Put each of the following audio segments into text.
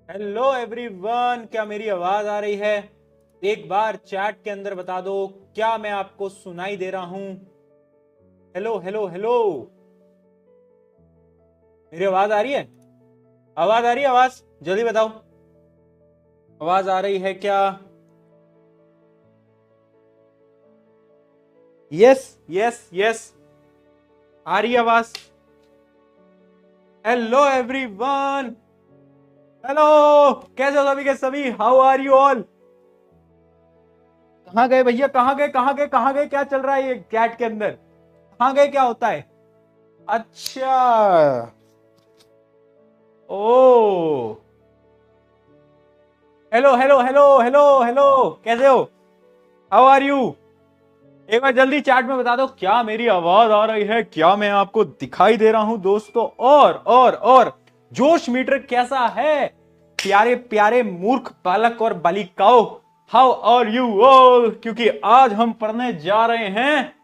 Hello everyone, क्या मेरी आवाज आ रही है? एक बार चैट के अंदर बता दो, क्या मैं आपको सुनाई दे रहा हूं? हेलो हेलो हेलो, मेरी आवाज आ रही है? आवाज आ रही है? आवाज जल्दी बताओ, आवाज आ रही है क्या? यस यस यस, आ रही है आवाज। हेलो एवरीवन, हेलो, कैसे हो सभी के सभी? How are you all? कहाँ गए भैया? कहाँ गए, कहाँ गए, कहाँ गए? क्या चल रहा है ये चैट के अंदर? कहाँ गए? क्या होता है? अच्छा, ओ, hello hello hello hello hello, कैसे हो? How are you? एक बार जल्दी चैट में बता दो, क्या मेरी आवाज आ रही है? क्या मैं आपको दिखाई दे रहा हूं दोस्तों? और जोश मीटर कैसा है? प्यारे प्यारे मूर्ख बालक और बालिकाओं, हाउ आर यू ऑल? क्योंकि आज हम पढ़ने जा रहे हैं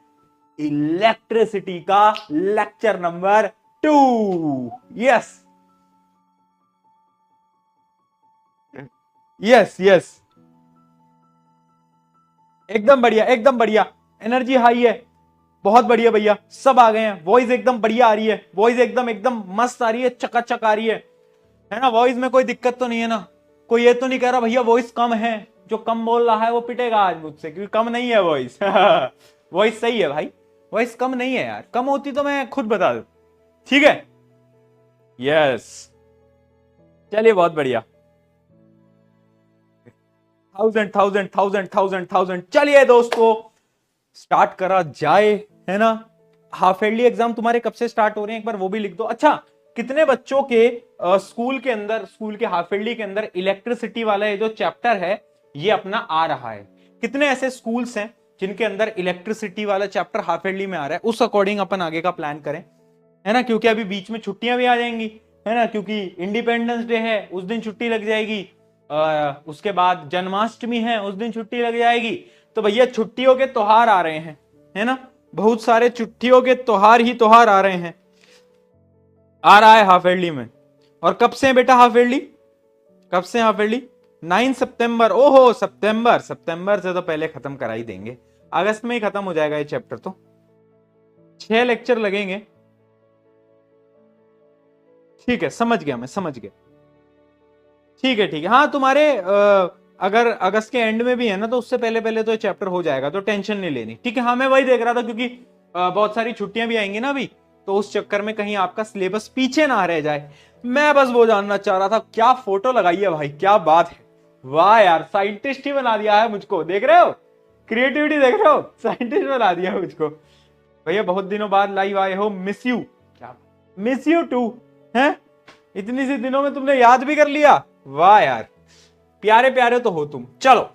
इलेक्ट्रिसिटी का lecture number 2। Yes yes yes, एकदम बढ़िया, एकदम बढ़िया। एनर्जी हाई है, बहुत बढ़िया भैया, सब आ गए हैं। वॉइस एकदम बढ़िया आ रही है, वॉइस एकदम एकदम मस्त आ रही है, चकाचक आ रही है ना? वॉइस में कोई दिक्कत तो नहीं है ना? कोई ये तो नहीं कह रहा भैया वॉइस कम है? जो कम बोल रहा है वो पिटेगा आज मुझसे, क्योंकि कम नहीं है वॉइस। वॉइस सही है भाई, वॉइस कम नहीं है यार। कम होती तो मैं खुद बता दूं। ठीक है, यस, चलिए बहुत बढ़िया। Thousand thousand thousand thousand thousand, चलिए दोस्तों स्टार्ट करा जाए, है ना? हाफ ईयरली एग्जाम तुम्हारे कब से स्टार्ट हो रहे हैं, एक बार वो भी लिख दो। अच्छा, कितने बच्चों के स्कूल के अंदर, स्कूल के हाफ ईयरली के अंदर इलेक्ट्रिसिटी वाला ये जो चैप्टर है ये अपना आ रहा है? कितने ऐसे स्कूल्स हैं जिनके अंदर इलेक्ट्रिसिटी वाला चैप्टर हाफ ईयरली में आ रहा है? उस अकॉर्डिंग अपन आगे का प्लान करें, है ना? क्योंकि अभी बीच में छुट्टियां भी आ जाएंगी, है ना? क्योंकि इंडिपेंडेंस डे है, उस दिन छुट्टी लग जाएगी। उसके बाद जन्माष्टमी है, उस दिन छुट्टी लग जाएगी। तो भैया छुट्टियों के त्योहार आ रहे हैं, है ना? बहुत सारे छुट्टियों के त्योहार ही त्योहार आ रहे हैं। आ रहा है हाफ ईयरली में। और कब से है बेटा हाफ ईयरली? कब से हाफ ईयरली? 9 सितंबर। ओहो, सितंबर, सितंबर से तो पहले खत्म करा ही देंगे। अगस्त में ही खत्म हो जाएगा ये चैप्टर तो। 6 लेक्चर लगेंगे। ठीक है, समझ गया, मैं समझ गया। ठीक है ठीक है, हाँ तुम्हारे अगर अगस्त के एंड में भी है ना, तो उससे पहले पहले तो चैप्टर हो जाएगा, तो टेंशन नहीं लेनी। ठीक है, हाँ मैं वही देख रहा था, क्योंकि बहुत सारी छुट्टियां भी आएंगी ना अभी, तो उस चक्कर में कहीं आपका सिलेबस पीछे ना रह जाए। मैं बस वो जानना चाह रहा था। क्या फोटो लगाई है भाई, क्या बात है! वाह यार, साइंटिस्ट ही बना दिया है मुझको, देख रहे हो? क्रिएटिविटी देख रहे हो? साइंटिस्ट बना दिया है मुझको। भैया बहुत दिनों बाद लाइव आए हो, मिस यू। क्या, मिस यू टू है? इतनी सी दिनों में तुमने याद भी कर लिया, वाह यार, प्यारे प्यारे तो हो तुम। चलो,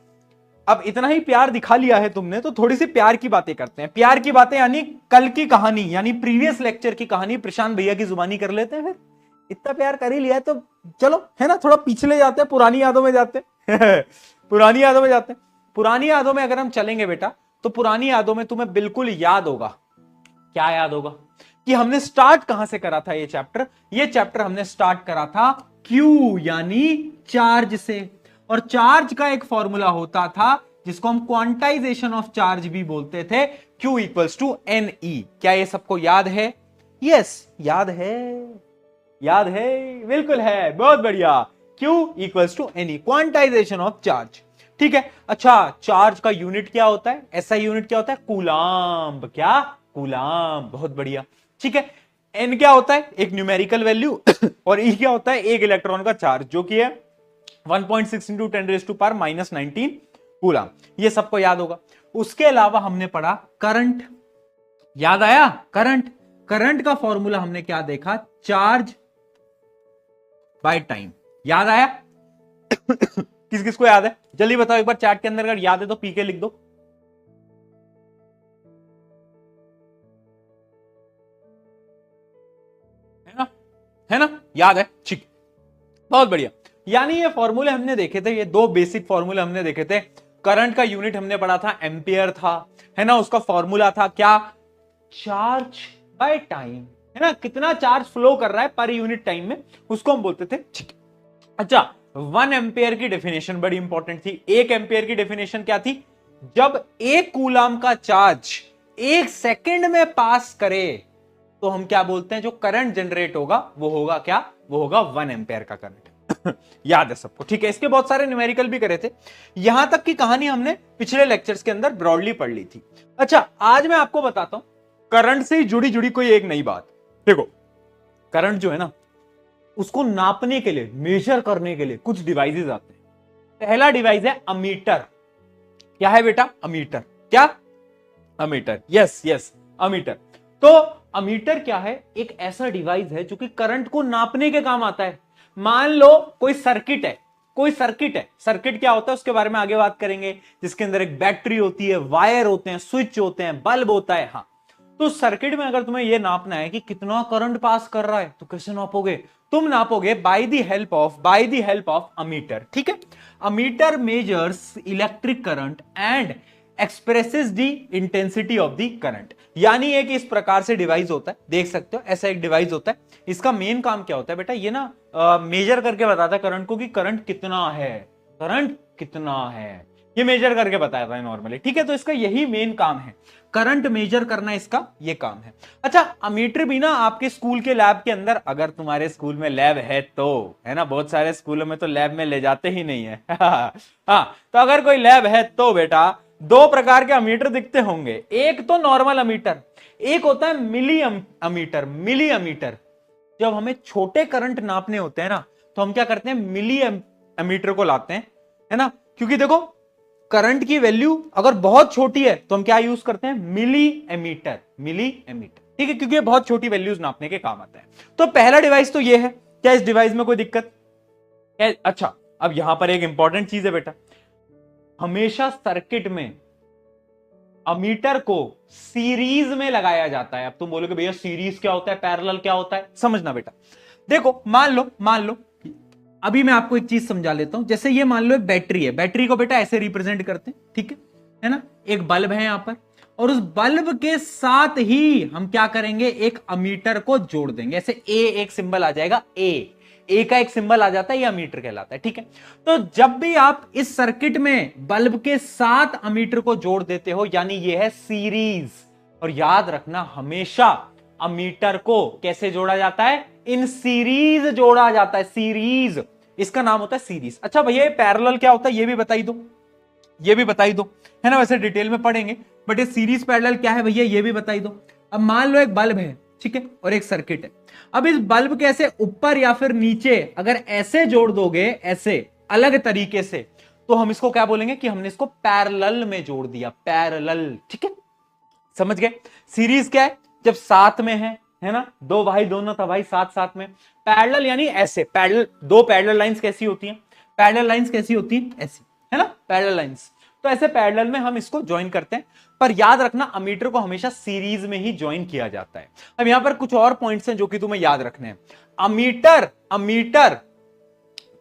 अब इतना ही प्यार दिखा लिया है तुमने, तो थोड़ी सी प्यार की बातें करते हैं। प्यार की बातें यानी कल की कहानी, यानी प्रीवियस लेक्चर की कहानी प्रशांत भैया की जुबानी कर लेते हैं फिर। इतना प्यार कर ही लिया है तो चलो, है ना, थोड़ा पिछले जाते हैं, पुरानी यादों में जाते हैं। पुरानी यादों में जाते हैं। पुरानी यादों में अगर हम चलेंगे बेटा, तो पुरानी यादों में तुम्हें बिल्कुल याद होगा। क्या याद होगा? कि हमने स्टार्ट कहां से करा था ये चैप्टर? ये चैप्टर हमने स्टार्ट करा था क्यू यानी चार्ज से। और चार्ज का एक फॉर्मूला होता था जिसको हम क्वांटाइजेशन ऑफ चार्ज भी बोलते थे, Q equals to n e. क्या ये सबको याद है? यस, याद है, याद है, बिल्कुल है, बहुत बढ़िया। Q equals to n e, quantisation of charge. ठीक है, अच्छा, चार्ज का यूनिट क्या होता है? एसआई यूनिट क्या होता है? कूलाम्ब। क्या? कूलाम्ब, बहुत बढ़िया। ठीक है, एन क्या होता है? एक न्यूमेरिकल वैल्यू। और ई क्या होता है? एक इलेक्ट्रॉन का चार्ज, जो कि है 1.6 इंटू 10⁻⁻19 कूलाम। ये सबको याद होगा। उसके अलावा हमने पढ़ा करंट, याद आया? करंट, करंट का फॉर्मूला हमने क्या देखा? चार्ज बाय टाइम, याद आया? किस किस को याद है? जल्दी बताओ एक बार, चैट के अंदर अगर याद है तो पीके लिख दो। है ना? है ना? याद है? ठीक, बहुत बढ़िया। यानी ये फॉर्मूले हमने देखे थे, ये दो बेसिक फॉर्मूले हमने देखे थे। करंट का यूनिट हमने पढ़ा था एम्पियर था, है ना? उसका फॉर्मूला था क्या? चार्ज बाय टाइम, है ना? कितना चार्ज फ्लो कर रहा है पर यूनिट टाइम में, उसको हम बोलते थे। ठीक, अच्छा, 1 एम्पियर की डेफिनेशन बड़ी इंपॉर्टेंट थी। 1 एम्पियर की डेफिनेशन क्या थी? जब 1 कूलाम का चार्ज 1 सेकंड में पास करे तो हम क्या बोलते हैं? जो करंट जनरेट होगा वो होगा क्या? वो होगा 1 एम्पियर का करंट। याद है सबको? ठीक है। इसके बहुत सारे न्यूमेरिकल भी करे थे। यहां तक की कहानी हमने पिछले लेक्चर्स के अंदर ब्रॉडली पढ़ ली थी। अच्छा, आज मैं आपको बताता हूं करंट से जुड़ी जुड़ी कोई एक नई बात। देखो, करंट जो है ना, उसको नापने के लिए, मेजर करने के लिए कुछ डिवाइसेस आते हैं। पहला डिवाइस है अमीटर। क्या है बेटा? अमीटर। क्या? अमीटर। Yes yes, ammeter. तो अमीटर क्या है? एक ऐसा डिवाइस है जो कि करंट को नापने के काम आता है। मान लो कोई सर्किट है, कोई सर्किट है। सर्किट क्या होता है उसके बारे में आगे बात करेंगे, जिसके अंदर एक बैटरी होती है, वायर होते हैं, स्विच होते हैं, बल्ब होता है। हाँ, तो सर्किट में अगर तुम्हें यह नापना है कि कितना करंट पास कर रहा है, तो कैसे नापोगे? तुम नापोगे by the help of ammeter. ठीक है। Ammeter measures electric current and expresses the intensity of the current. यानी एक इस प्रकार से डिवाइस होता है, देख सकते हो ऐसा एक डिवाइस होता है। इसका मेन काम क्या होता है बेटा? ये ना मेजर करके बताता है करंट को कि करंट कितना है, करंट कितना है, ये मेजर करके बताता है नॉर्मली। ठीक है। तो इसका यही मेन काम है, करंट मेजर करना, इसका ये काम है। अच्छा, अमीटर भी ना आपके स्कूल के लैब के अंदर, अगर तुम्हारे स्कूल में लैब है तो, है ना, बहुत सारे स्कूलों में तो लैब में ले जाते ही नहीं है। हाँ, तो अगर कोई लैब है तो बेटा 2 प्रकार के अमीटर दिखते होंगे। एक तो नॉर्मल अमीटर, एक होता है मिली अमीटर। मिली अमीटर, जब हमें छोटे करंट नापने होते हैं ना, तो हम क्या करते हैं? मिली अमीटर को लाते हैं, है ना, क्योंकि देखो करंट की वैल्यू अगर बहुत छोटी है तो हम क्या यूज करते हैं? मिली एमीटर। मिली एमीटर, ठीक है, क्योंकि ये बहुत छोटी वैल्यूज नापने के काम आता है। तो पहला डिवाइस तो ये है। क्या इस डिवाइस में कोई दिक्कत है? अच्छा, अब यहां पर एक इंपॉर्टेंट चीज है बेटा, हमेशा सर्किट में अमीटर को सीरीज में लगाया जाता है। अब तुम बोलोगे भैया सीरीज क्या होता है, पैरेलल क्या होता है? समझना बेटा, देखो मान लो अभी मैं आपको एक चीज समझा लेता हूं। जैसे ये मान लो एक बैटरी है, बैटरी को बेटा ऐसे रिप्रेजेंट करते हैं, ठीक है ना। एक बल्ब है यहां पर, और उस बल्ब के साथ ही हम क्या करेंगे? एक अमीटर को जोड़ देंगे। ऐसे ए एक सिंबल आ जाएगा, ए का एक सिंबल आ जाता है, ये अमीटर कहलाता है। ठीक है। तो जब भी आप इस सर्किट में बल्ब के साथ अमीटर को जोड़ देते हो, यानी ये है सीरीज। और याद रखना, हमेशा अमीटर को कैसे जोड़ा जाता है? इन सीरीज जोड़ा जाता है, सीरीज, इसका नाम होता है सीरीज। अच्छा भैया ये पैरेलल क्या होता है ये भी बताई दो, ये भी बताई दो, है ना। वैसे डिटेल में पढ़ेंगे, बट ये सीरीज पैरेलल क्या है भैया ये भी बताई दो। अब मान लो एक बल्ब है, ठीक है, और एक सर्किट है। अब इस बल्ब के ऐसे ऊपर या फिर नीचे अगर ऐसे जोड़ दोगे, ऐसे अलग तरीके से, तो हम इसको क्या बोलेंगे? कि हमने इसको पैरेलल में जोड़ दिया, पैरेलल। ठीक है, समझ गए? सीरीज क्या है? जब साथ में है ना, 2 भाई दोनों था भाई साथ साथ में। पैरेलल यानी ऐसे, पैरेलल, 2 पैरेलल लाइंस कैसी होती हैं? पैरेलल लाइंस कैसी होती हैं? ऐसी, है ना, पैरेलल लाइंस। तो ऐसे पैरेलल में हम इसको ज्वाइन करते हैं। पर याद रखना, अमीटर को हमेशा सीरीज में ही ज्वाइन किया जाता है। अब यहां पर कुछ और पॉइंट्स हैं जो कि तुम्हें याद रखने हैं। अमीटर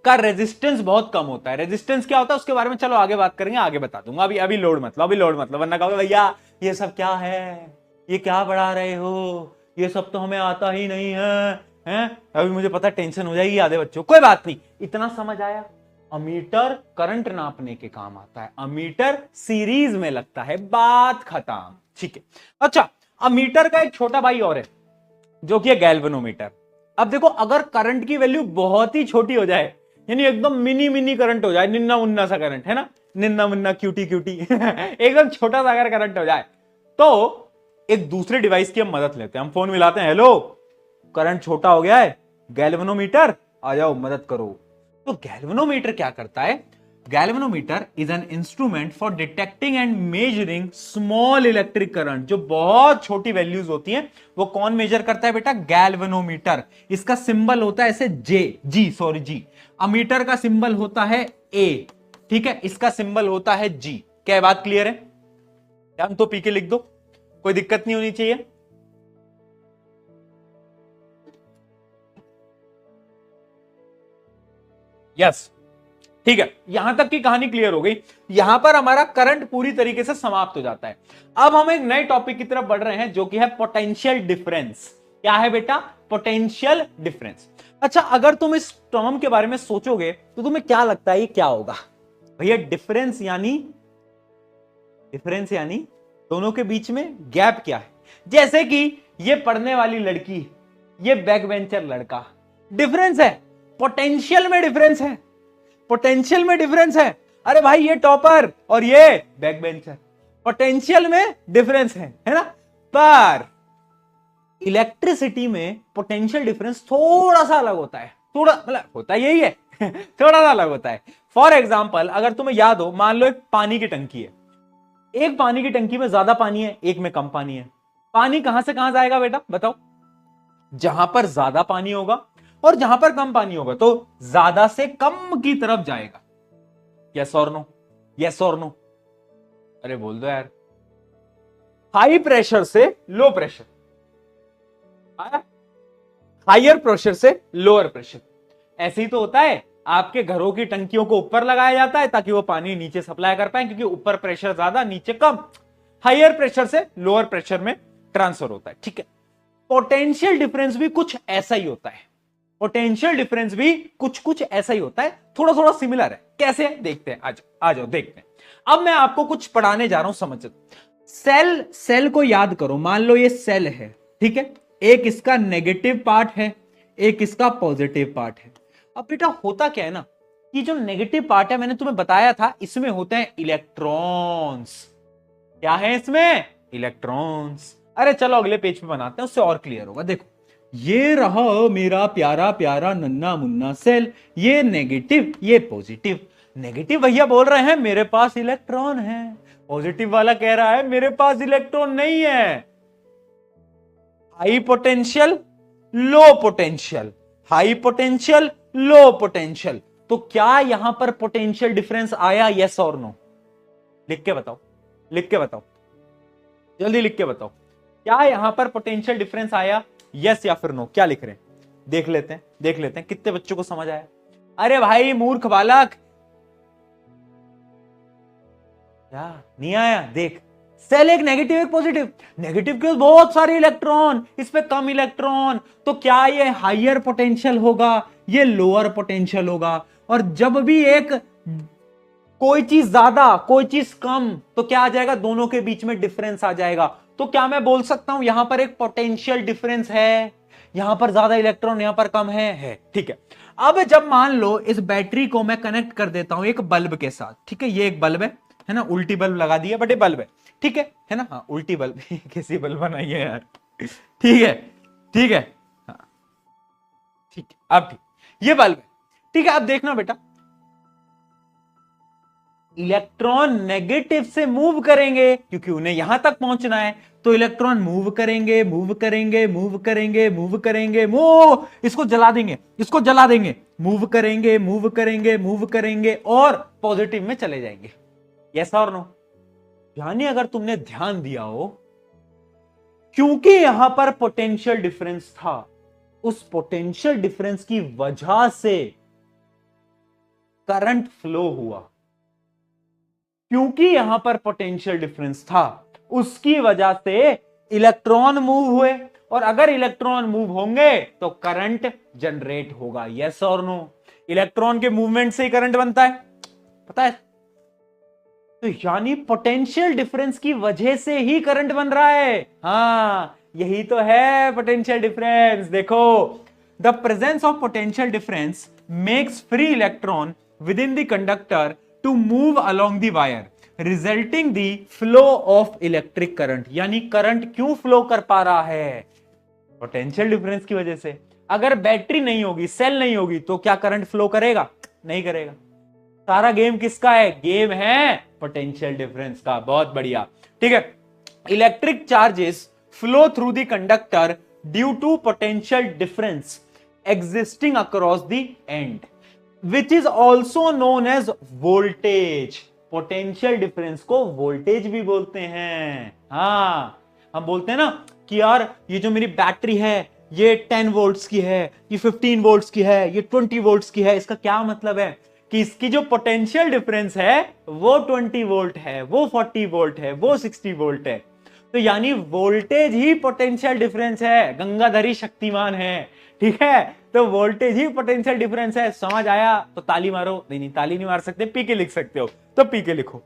का रेजिस्टेंस बहुत कम होता है। रेजिस्टेंस क्या होता है उसके बारे में चलो आगे बात करेंगे, आगे बता दूंगा। अभी लोड मतलब वरना कहोगे भैया ये सब क्या है, ये क्या पढ़ा रहे हो, ये सब तो हमें आता ही नहीं है। अभी मुझे पता टेंशन हो जाएगी आधे बच्चों। कोई बात नहीं, इतना समझ आया। अमीटर करंट नापने के काम आता है, अमीटर सीरीज में लगता है, बात खत्म। ठीक है। अच्छा, अमीटर का एक छोटा भाई और है जो कि है गैल्वेनोमीटर। अब देखो, अगर करंट की वैल्यू बहुत ही छोटी हो जाए, यानी एकदम मिनी करंट हो जाए, निन्ना मुन्ना सा करंट, है ना, निन्ना मुन्ना क्यूटी एकदम छोटा सा अगर करंट हो जाए, तो एक दूसरे डिवाइस की हम मदद लेते हैं। हम फोन मिलाते हैं, हेलो करंट छोटा हो गया है, गैल्वेनोमीटर आ जाओ मदद करो। तो गैल्वेनोमीटर क्या करता है? Galvanometer is an instrument for detecting and measuring small electric current. जो बहुत छोटी वैल्यूज होती हैं वो कौन मेजर करता है बेटा? गैल्वेनोमीटर। इसका सिंबल होता है ऐसे जी। अमीटर का सिंबल होता है ए, ठीक है, इसका सिंबल होता है जी। क्या बात क्लियर है? हम तो पी के लिख दो, कोई दिक्कत नहीं होनी चाहिए। यस, ठीक है, यहां तक की कहानी क्लियर हो गई। यहां पर हमारा करंट पूरी तरीके से समाप्त हो जाता है। अब हम एक नए टॉपिक की तरफ बढ़ रहे हैं जो कि है पोटेंशियल डिफरेंस। क्या है बेटा? Potential difference. अच्छा, अगर तुम इस टर्म के बारे में सोचोगे तो तुम्हें क्या लगता है ये क्या होगा भैया? डिफरेंस यानी दोनों के बीच में गैप क्या है? जैसे कि ये पढ़ने वाली लड़की, ये बैक बेंचर लड़का, डिफरेंस है, पोटेंशियल में डिफरेंस है, पोटेंशियल में डिफरेंस है। अरे भाई ये टॉपर और ये बैक बेंचर, पोटेंशियल में डिफरेंस है ना? पर इलेक्ट्रिसिटी में पोटेंशियल डिफरेंस थोड़ा सा अलग होता है, थोड़ा मतलब होता यही है थोड़ा सा अलग होता है। फॉर एग्जाम्पल, अगर तुम्हें याद हो, मान लो एक पानी की टंकी है, एक पानी की टंकी में ज्यादा पानी है, एक में कम पानी है। पानी कहां से कहां जाएगा बेटा बताओ? जहां पर ज्यादा पानी होगा और जहां पर कम पानी होगा तो ज्यादा से कम की तरफ जाएगा। यस और नो? यस और नो? अरे बोल दो यार। हाई प्रेशर से लो प्रेशर, हायर प्रेशर से लोअर प्रेशर, ऐसे ही तो होता है। आपके घरों की टंकियों को ऊपर लगाया जाता है ताकि वो पानी नीचे सप्लाई कर पाए, क्योंकि ऊपर प्रेशर ज्यादा नीचे कम, हायर प्रेशर से लोअर प्रेशर में ट्रांसफर होता है। ठीक है, पोटेंशियल डिफरेंस भी कुछ ऐसा ही होता है, पोटेंशियल डिफरेंस भी कुछ ऐसा ही होता है, थोड़ा थोड़ा सिमिलर है। कैसे देखते हैं, आ जाओ देखते हैं। अब मैं आपको कुछ पढ़ाने जा रहा हूं, समझ। सेल को याद करो, मान लो ये सेल है, ठीक है, एक इसका नेगेटिव पार्ट है, एक इसका पॉजिटिव पार्ट है। अब बेटा होता क्या है ना, कि जो नेगेटिव पार्ट है मैंने तुम्हें बताया था, इसमें होते हैं इलेक्ट्रॉन्स। क्या है इसमें? इलेक्ट्रॉन्स। अरे चलो अगले पेज पे बनाते हैं, उससे और क्लियर होगा। देखो, ये रहा मेरा प्यारा प्यारा नन्ना मुन्ना सेल, ये नेगेटिव ये पॉजिटिव। नेगेटिव भैया बोल रहे हैं मेरे पास इलेक्ट्रॉन है, पॉजिटिव वाला कह रहा है मेरे पास इलेक्ट्रॉन नहीं है। High potential low potential, high potential low potential. तो क्या यहां पर पोटेंशियल डिफरेंस आया? यस और नो? लिख के बताओ, लिख के बताओ, जल्दी लिख के बताओ, क्या यहां पर पोटेंशियल डिफरेंस आया? यस या फिर नो? क्या लिख रहे हैं? देख लेते हैं, देख लेते हैं कितने बच्चों को समझ आया। अरे भाई मूर्ख बालक, क्या नहीं आया? देख, सेल एक नेगेटिव एक पॉजिटिव, नेगेटिव के बहुत सारे इलेक्ट्रॉन, इस पे कम इलेक्ट्रॉन, तो क्या ये हायर पोटेंशियल होगा, ये लोअर पोटेंशियल होगा। और जब भी एक कोई चीज ज्यादा कोई चीज कम, तो क्या आ जाएगा? दोनों के बीच में डिफरेंस आ जाएगा। तो क्या मैं बोल सकता हूं यहां पर एक पोटेंशियल डिफरेंस है, यहां पर ज्यादा इलेक्ट्रॉन यहां पर कम है। ठीक है, अब जब मान लो इस बैटरी को मैं कनेक्ट कर देता हूं एक बल्ब के साथ, ठीक है, ये एक बल्ब है ना, उल्टी बल्ब लगा दिया बट ये बल्ब है, ठीक है ना? हाँ, उल्टी बल्ब कैसी बल्ब बनाई है यार, ठीक है, ठीक है, हाँ ठीक है, अब ठीक, ये बल्ब है, ठीक है। अब देखना बेटा, इलेक्ट्रॉन नेगेटिव से मूव करेंगे क्योंकि उन्हें यहां तक पहुंचना है, तो इलेक्ट्रॉन मूव करेंगे मूव करेंगे मूव करेंगे मूव करेंगे, इसको जला देंगे, इसको जला देंगे, मूव करेंगे मूव करेंगे मूव करेंगे और पॉजिटिव में चले जाएंगे। यस और नो? यानी अगर तुमने ध्यान दिया हो, क्योंकि यहां पर पोटेंशियल डिफरेंस था, उस पोटेंशियल डिफरेंस की वजह से करंट फ्लो हुआ। क्योंकि यहां पर पोटेंशियल डिफरेंस था, उसकी वजह से इलेक्ट्रॉन मूव हुए, और अगर इलेक्ट्रॉन मूव होंगे तो करंट जनरेट होगा। यस और नो? इलेक्ट्रॉन के मूवमेंट से ही करंट बनता है, पता है? तो यानी पोटेंशियल डिफरेंस की वजह से ही करंट बन रहा है। हाँ, यही तो है पोटेंशियल डिफरेंस। देखो, the presence of potential difference makes free electron within the conductor to move along the wire, resulting the flow of electric current. यानी करंट क्यों फ्लो कर पा रहा है? पोटेंशियल डिफरेंस की वजह से। अगर बैटरी नहीं होगी, सेल नहीं होगी, तो क्या करंट फ्लो करेगा? नहीं करेगा। सारा गेम किसका है? गेम है पोटेंशियल डिफरेंस का। बहुत बढ़िया, ठीक है। Electric charges flow through the conductor due to potential difference existing across the end, which is also known as voltage. Potential difference को वोल्टेज भी बोलते हैं। हाँ, हम बोलते हैं ना कि यार ये जो मेरी बैटरी है ये 10 वोल्ट्स की है, ये 15 वोल्ट्स की है, ये 20 वोल्ट्स की है। इसका क्या मतलब है? कि इसकी जो पोटेंशियल डिफरेंस है वो 20 वोल्ट है, वो 40 वोल्ट है, वो 60 वोल्ट है। तो यानी वोल्टेज ही पोटेंशियल डिफरेंस है, गंगाधरी शक्तिमान है, ठीक है। तो वोल्टेज ही पोटेंशियल डिफरेंस है, समझ आया तो ताली मारो। नहीं नहीं, ताली नहीं मार सकते, पी के लिख सकते हो, तो पी के लिखो।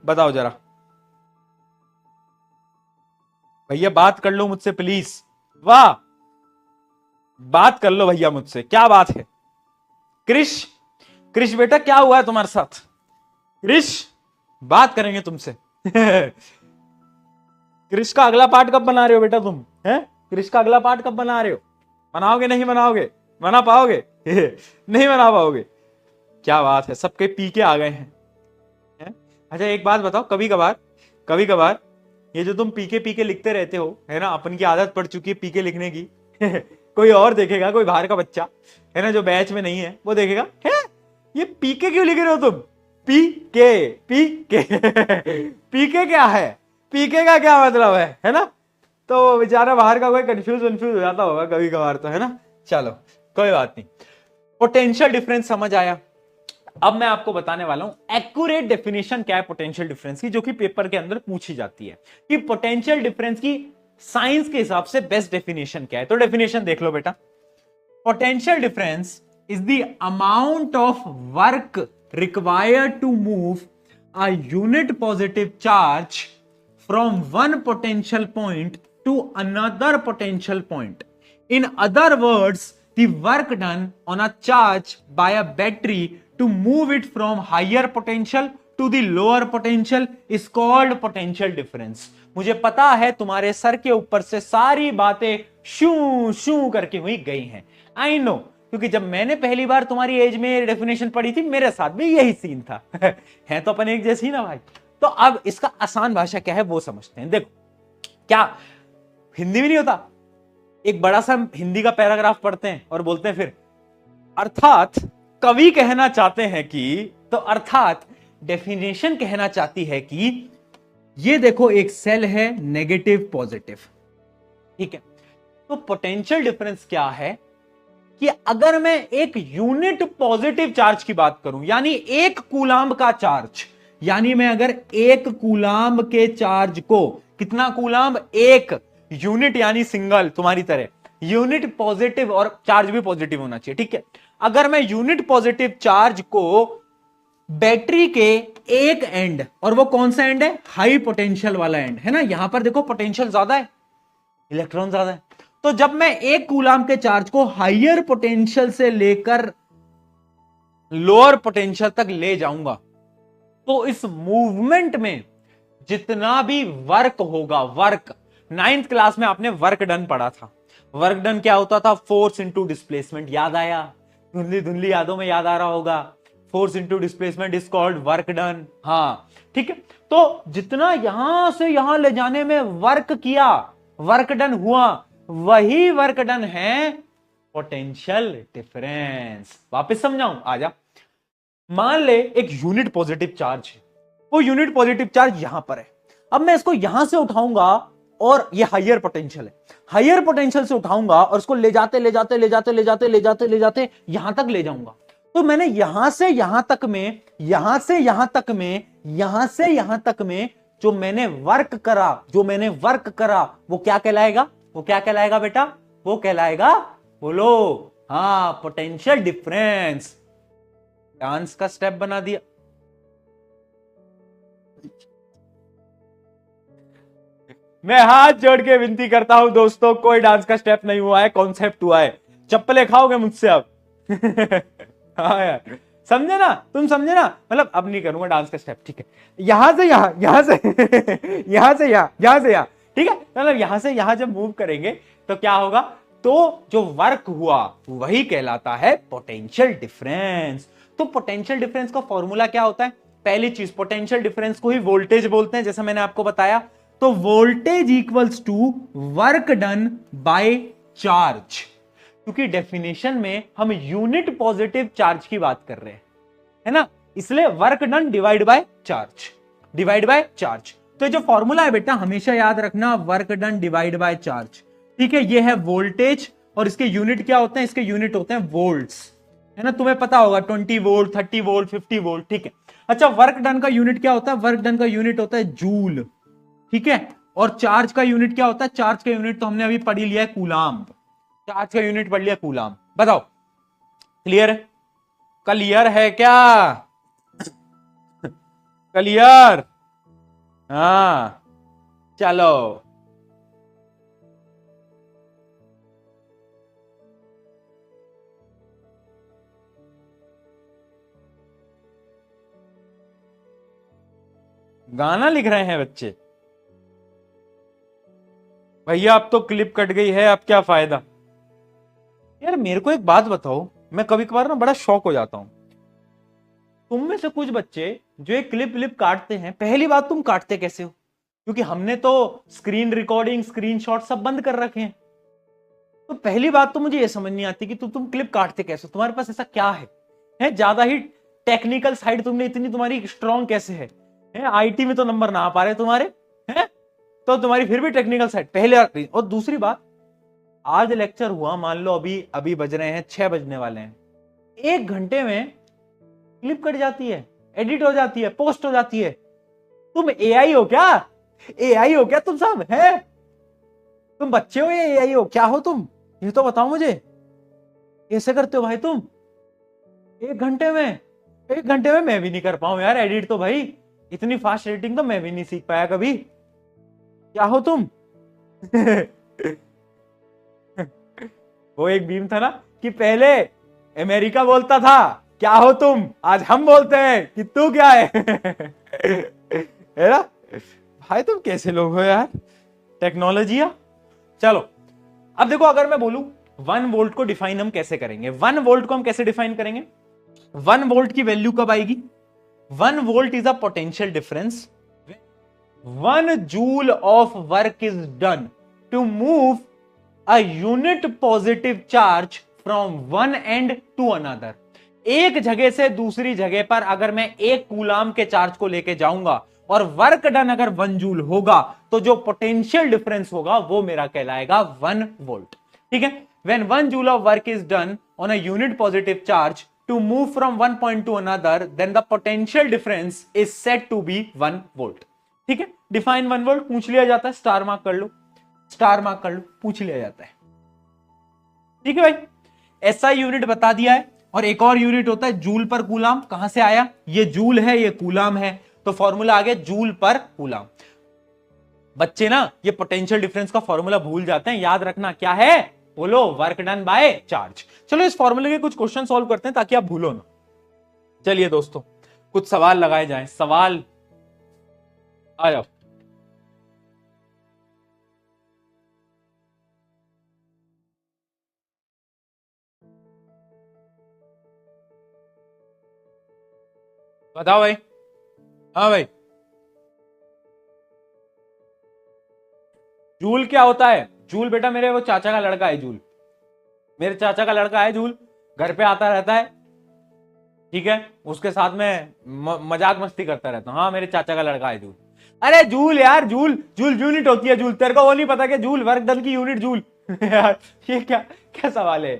बताओ जरा भैया, बात कर लो मुझसे प्लीज। वाह, बात कर लो भैया मुझसे, क्या बात है। क्रिश, क्रिश बेटा क्या हुआ है तुम्हारे साथ? क्रिश, बात करेंगे तुमसे। क्रिश का अगला पार्ट कब बना रहे हो बेटा तुम? हैं, क्रिश का अगला पार्ट कब बना रहे हो? बनाओगे नहीं बनाओगे? बना पाओगे? नहीं बना पाओगे। क्या बात है, सबके पी के आ गए हैं। अच्छा एक बात बताओ, कभी कभार ये जो तुम पी के लिखते रहते हो, है ना, अपन की आदत पड़ चुकी है पी के लिखने की। कोई और देखेगा, कोई बाहर का बच्चा है ना जो बैच में नहीं है, वो देखेगा है ये पी के क्यों लिख रहे हो तुम? पी के, पी के। पी के क्या है? पी के का क्या मतलब है ना? तो बेचारा बाहर का कोई कंफ्यूज हो जाता होगा कभी कभार, तो है ना। चलो कोई बात नहीं, पोटेंशियल डिफरेंस समझ आया। अब मैं आपको बताने वाला हूं एक्यूरेट डेफिनेशन क्या है पोटेंशियल डिफरेंस की, जो कि पेपर के अंदर पूछी जाती है कि पोटेंशियल डिफरेंस की साइंस के हिसाब से बेस्ट डेफिनेशन क्या है। तो डेफिनेशन देख लो बेटा, potential difference is the amount of work required to move a unit positive charge from one potential point to another potential point. In other words, the work done on a charge by a battery to move it from higher potential to the lower potential is called potential difference। मुझे पता है तुम्हारे sir के ऊपर से सारी बातें शू शू करके हुई गई हैं, आई नो, क्योंकि जब मैंने पहली बार तुम्हारी एज में डेफिनेशन पढ़ी थी मेरे साथ भी यही सीन था। है तो अपन एक जैसी ना भाई। तो अब इसका आसान भाषा क्या है वो समझते हैं। देखो, क्या हिंदी में नहीं होता, एक बड़ा सा हिंदी का पैराग्राफ पढ़ते हैं और बोलते हैं फिर अर्थात कवि कहना चाहते हैं कि, तो अर्थात डेफिनेशन कहना चाहती है कि ये देखो एक सेल है नेगेटिव पॉजिटिव, ठीक है। तो पोटेंशियल डिफरेंस क्या है कि अगर मैं एक यूनिट पॉजिटिव चार्ज की बात करूं, यानी एक कूलाम्ब का चार्ज, यानी मैं अगर एक कूलाम्ब के चार्ज को, कितना कूलाम्ब? एक यूनिट, यानी सिंगल, तुम्हारी तरह यूनिट पॉजिटिव, और चार्ज भी पॉजिटिव होना चाहिए, ठीक है। अगर मैं यूनिट पॉजिटिव चार्ज को बैटरी के एक एंड, और वो कौन सा एंड है? हाई पोटेंशियल वाला एंड, है ना। यहां पर देखो पोटेंशियल ज्यादा है, इलेक्ट्रॉन ज्यादा है। तो जब मैं एक कूलाम्ब के चार्ज को हायर पोटेंशियल से लेकर लोअर पोटेंशियल तक ले जाऊंगा, तो इस मूवमेंट में जितना भी वर्क होगा, वर्क, 9th क्लास में आपने वर्क डन पढ़ा था। वर्क डन क्या होता था? Force into displacement. याद आया? धुंधली धुंधली यादों में याद आ रहा होगा। Force into displacement is called work done. हाँ ठीक है। तो जितना यहां से यहां ले जाने में वर्क किया, वर्क डन हुआ, वही वर्क डन है पोटेंशियल डिफरेंस। वापस समझाऊं, आजा। मान ले एक यूनिट पॉजिटिव चार्ज है, वो यूनिट पॉजिटिव चार्ज यहां पर है। अब मैं इसको यहां से उठाऊंगा, और ये हायर पोटेंशियल है, हायर पोटेंशियल से उठाऊंगा और इसको ले जाते ले जाते ले जाते ले जाते ले जाते ले जाते यहां तक ले जाऊंगा। तो मैंने यहां से यहां तक में, यहां से यहां तक में, यहां से यहां तक में जो मैंने वर्क करा, जो मैंने वर्क करा, वो क्या कहलाएगा? वो क्या कहलाएगा बेटा? वो कहलाएगा, बोलो, हाँ, पोटेंशियल डिफरेंस। डांस का स्टेप बना दिया। मैं हाथ जोड़ के विनती करता हूं दोस्तों, कोई डांस का स्टेप नहीं हुआ है, कॉन्सेप्ट हुआ है। चप्पलें खाओगे मुझसे अब। हाँ यार, समझे ना, तुम समझे ना। मतलब अब नहीं करूंगा डांस का स्टेप, ठीक है। यहां से यहां, यहां से यहां से यहां, यहां से यहां, ठीक है। मतलब यहां से यहां जब मूव करेंगे तो क्या होगा? तो जो वर्क हुआ वही कहलाता है पोटेंशियल डिफरेंस। तो पोटेंशियल डिफरेंस का फॉर्मूला क्या होता है? पहली चीज, पोटेंशियल डिफरेंस को ही वोल्टेज बोलते हैं, जैसा मैंने आपको बताया। तो voltage equals to work done by charge, क्योंकि डेफिनेशन में हम यूनिट पॉजिटिव चार्ज की बात कर रहे हैं, है ना, इसलिए work done divide by charge, divide by charge. तो जो फॉर्मूला है बेटा हमेशा याद रखना, work done divide by charge, ठीक है। ये है वोल्टेज, और इसके यूनिट क्या होते हैं? इसके यूनिट होते हैं वोल्ट्स, है ना, तुम्हें पता होगा 20 वोल्ट, 30 वोल्ट, 50 वोल्ट, ठीक है। अच्छा, वर्क डन का यूनिट क्या होता है? वर्क डन का यूनिट होता है जूल, ठीक है। और चार्ज का यूनिट क्या होता है? चार्ज का यूनिट तो हमने अभी पढ़ लिया है, कूलाम। चार्ज का यूनिट पढ़ लिया कूलाम। बताओ, क्लियर है? क्लियर है क्या? क्लियर? हाँ, चलो। गाना लिख रहे हैं बच्चे? भैया अब तो क्लिप कट गई है, अब क्या फायदा? यार मेरे को एक बात बताओ, मैं कभी कभार ना बड़ा शौक हो जाता हूं। तुम में से कुछ बच्चे जो एक क्लिप क्लिप काटते हैं, पहली बात तुम काटते कैसे हो? क्योंकि हमने तो स्क्रीन रिकॉर्डिंग, स्क्रीनशॉट सब बंद कर रखे हैं। तो पहली बात तो मुझे ये समझ नहीं आती कि तुम क्लिप काटते कैसे हो? तुम्हारे पास ऐसा क्या है ज्यादा ही टेक्निकल साइड तुमने इतनी तुम्हारी स्ट्रांग कैसे है आईटी में तो नंबर ना आ पा रहे तुम्हारे, हैं? तो तुम्हारी फिर भी टेक्निकल साइड पहले। और दूसरी बात, आज लेक्चर हुआ, मान लो अभी अभी बज रहे हैं 6 बजने वाले हैं, 1 घंटे में क्लिप कट जाती है, एडिट हो जाती है, पोस्ट हो जाती है। तुम एआई हो क्या? एआई हो क्या तुम सब? है तुम बच्चे हो या एआई हो? क्या हो तुम? ये तो बताओ मुझे, कैसे करते हो भाई तुम 1 घंटे में? 1 घंटे में मैं भी नहीं कर पाऊं यार एडिट तो। भाई इतनी फास्ट एडिटिंग तो मैं भी नहीं सीख पाया कभी। क्या हो तुम? वो एक बीम था ना कि पहले अमेरिका बोलता था क्या हो तुम, आज हम बोलते हैं कि तू क्या है। है ना भाई? तुम कैसे लोग हो यार, टेक्नोलॉजी। चलो अब देखो, अगर मैं बोलूं 1 वोल्ट को डिफाइन हम कैसे करेंगे? 1 वोल्ट को हम कैसे डिफाइन करेंगे? 1 वोल्ट की वैल्यू कब आएगी? 1 volt is a potential difference 1 joule of work is done to move a unit positive charge from one end to another। एक जगह से दूसरी जगह पर अगर मैं 1 कूलाम के चार्ज को लेके जाऊंगा और वर्क डन अगर 1 जूल होगा, तो जो पोटेंशियल डिफरेंस होगा वो मेरा कहलाएगा 1 वोल्ट। ठीक है? when 1 joule of work is done on a unit positive charge to move from one point to another, then the potential difference is said to be 1 volt। ठीक है? डिफाइन 1 वोल्ट पूछ लिया जाता है, स्टार मार्क कर लो, star mark कर लो, पूछ लिया जाता है। ठीक है भाई, ऐसा यूनिट बता दिया है। और एक और यूनिट होता है जूल पर कूलाम। कहां से आया? ये जूल है, ये कूलाम है, तो फॉर्मूला आ गया जूल पर कूलाम। बच्चे ना ये पोटेंशियल डिफरेंस का फॉर्मूला भूल जाते हैं, याद रखना क्या है? बोलो, वर्क डन बाय चार्ज। चलो इस फॉर्मूले के कुछ क्वेश्चन सॉल्व करते हैं ताकि आप भूलो ना। चलिए दोस्तों, कुछ सवाल लगाए जाएं। सवाल आ जाओ। बताओ भाई। हाँ भाई, जूल क्या होता है? जूल बेटा मेरे वो चाचा का लड़का है, जूल मेरे चाचा का लड़का है। जूल घर पे आता रहता है, ठीक है, उसके साथ में मजाक मस्ती करता रहता हूँ। हाँ, मेरे चाचा का लड़का है जूल। अरे जूल यार, जूल जूल यूनिट होती है। जूल तेरे को वो नहीं पता कि जूल वर्क डन की यूनिट जूल? यार ये क्या क्या सवाल है?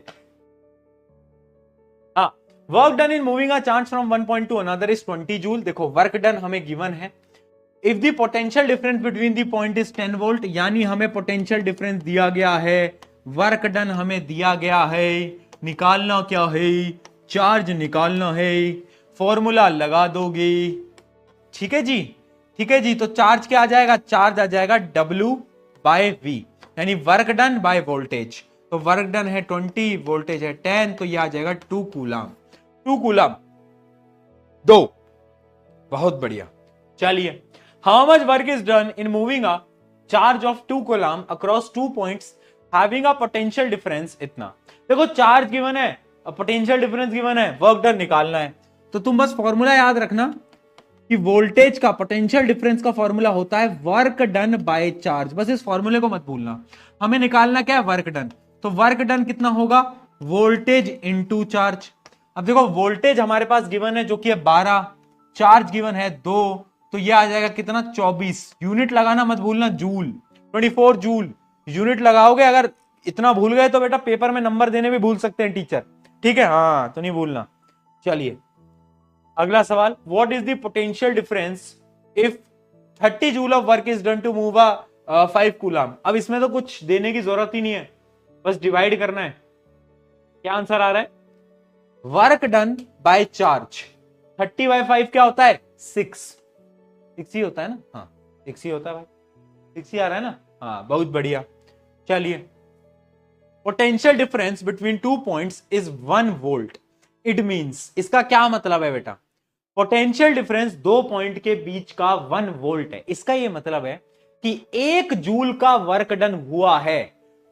हाँ, work done in moving a charge from one point to another is 20 joule. देखो वर्क डन हमें गिवन है। If the potential difference between the point is 10 volt, यानी हमें पोटेंशियल डिफरेंस दिया गया है, वर्क डन हमें दिया गया है, निकालना क्या है? चार्ज निकालना है। फॉर्मूला लगा दोगे, ठीक है जी? ठीक है जी, तो चार्ज क्या आ जाएगा? चार्ज आ जाएगा W बाय V, यानी वर्क डन बाय वोल्टेज। तो वर्क डन है 20, वोल्टेज है 10, तो ये आ जाएगा 2 कूलम। 2 कूलम 2। बहुत बढ़िया। चलिए, how much work is done in moving a charge of 2 coulomb across 2 points having a potential difference इतना। देखो चार्ज गिवन है, पोटेंशियल डिफरेंस गिवन है, वर्क डन निकालना है। तो तुम बस फॉर्मूला याद रखना कि वोल्टेज का, पोटेंशियल डिफरेंस का फॉर्मूला होता है वर्क डन बाय चार्ज। बस इस फॉर्मूले को मत भूलना। हमें निकालना क्या है? Work done. तो वर्क डन कितना होगा? Voltage into charge. अब देखो वोल्टेज हमारे पास गिवन है जो कि है 12, चार्ज गिवन है 2, तो ये आ जाएगा कितना? 24। यूनिट लगाना मत भूलना, जूल, 24 जूल। यूनिट लगाओगे, अगर इतना भूल गए तो बेटा पेपर में नंबर देने भी भूल सकते हैं टीचर। ठीक है? हाँ, तो नहीं भूलना। चलिए अगला सवाल, what is the potential difference if 30 joule of work is done to move a 5 coulomb. अब इसमें तो कुछ देने की जरूरत ही नहीं है, बस डिवाइड करना है। क्या आंसर आ रहा है? वर्क डन बाय चार्ज 30/5 क्या होता है? 6 ही होता है ना? हाँ 6 ही होता है भाई, 6 ही आ रहा है ना? हाँ बहुत बढ़िया। चलिए, potential difference between 2 points is 1 volt. It means, इसका क्या मतलब है बेटा? पोटेंशियल डिफरेंस दो पॉइंट के बीच का 1 वोल्ट है। इसका यह मतलब है कि 1 जूल का वर्क डन हुआ है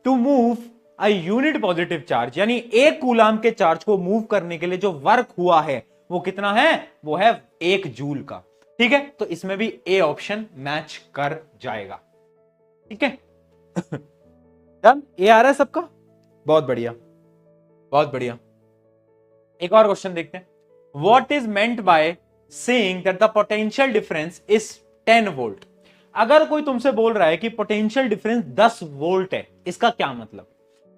to move a unit positive charge, यानी 1 कूलाम के चार्ज को मूव करने के लिए जो वर्क हुआ है वो कितना है? वो है 1 जूल का। ठीक है, तो इसमें भी ए ऑप्शन मैच कर जाएगा। ठीक है डन, ए आ रहा है सबका? बहुत बढ़िया, बहुत बढ़िया। एक और क्वेश्चन देखते हैं। What is meant by saying that the potential difference is 10 volt? अगर कोई तुमसे बोल रहा है कि पोटेंशियल डिफरेंस 10 वोल्ट है, इसका क्या मतलब?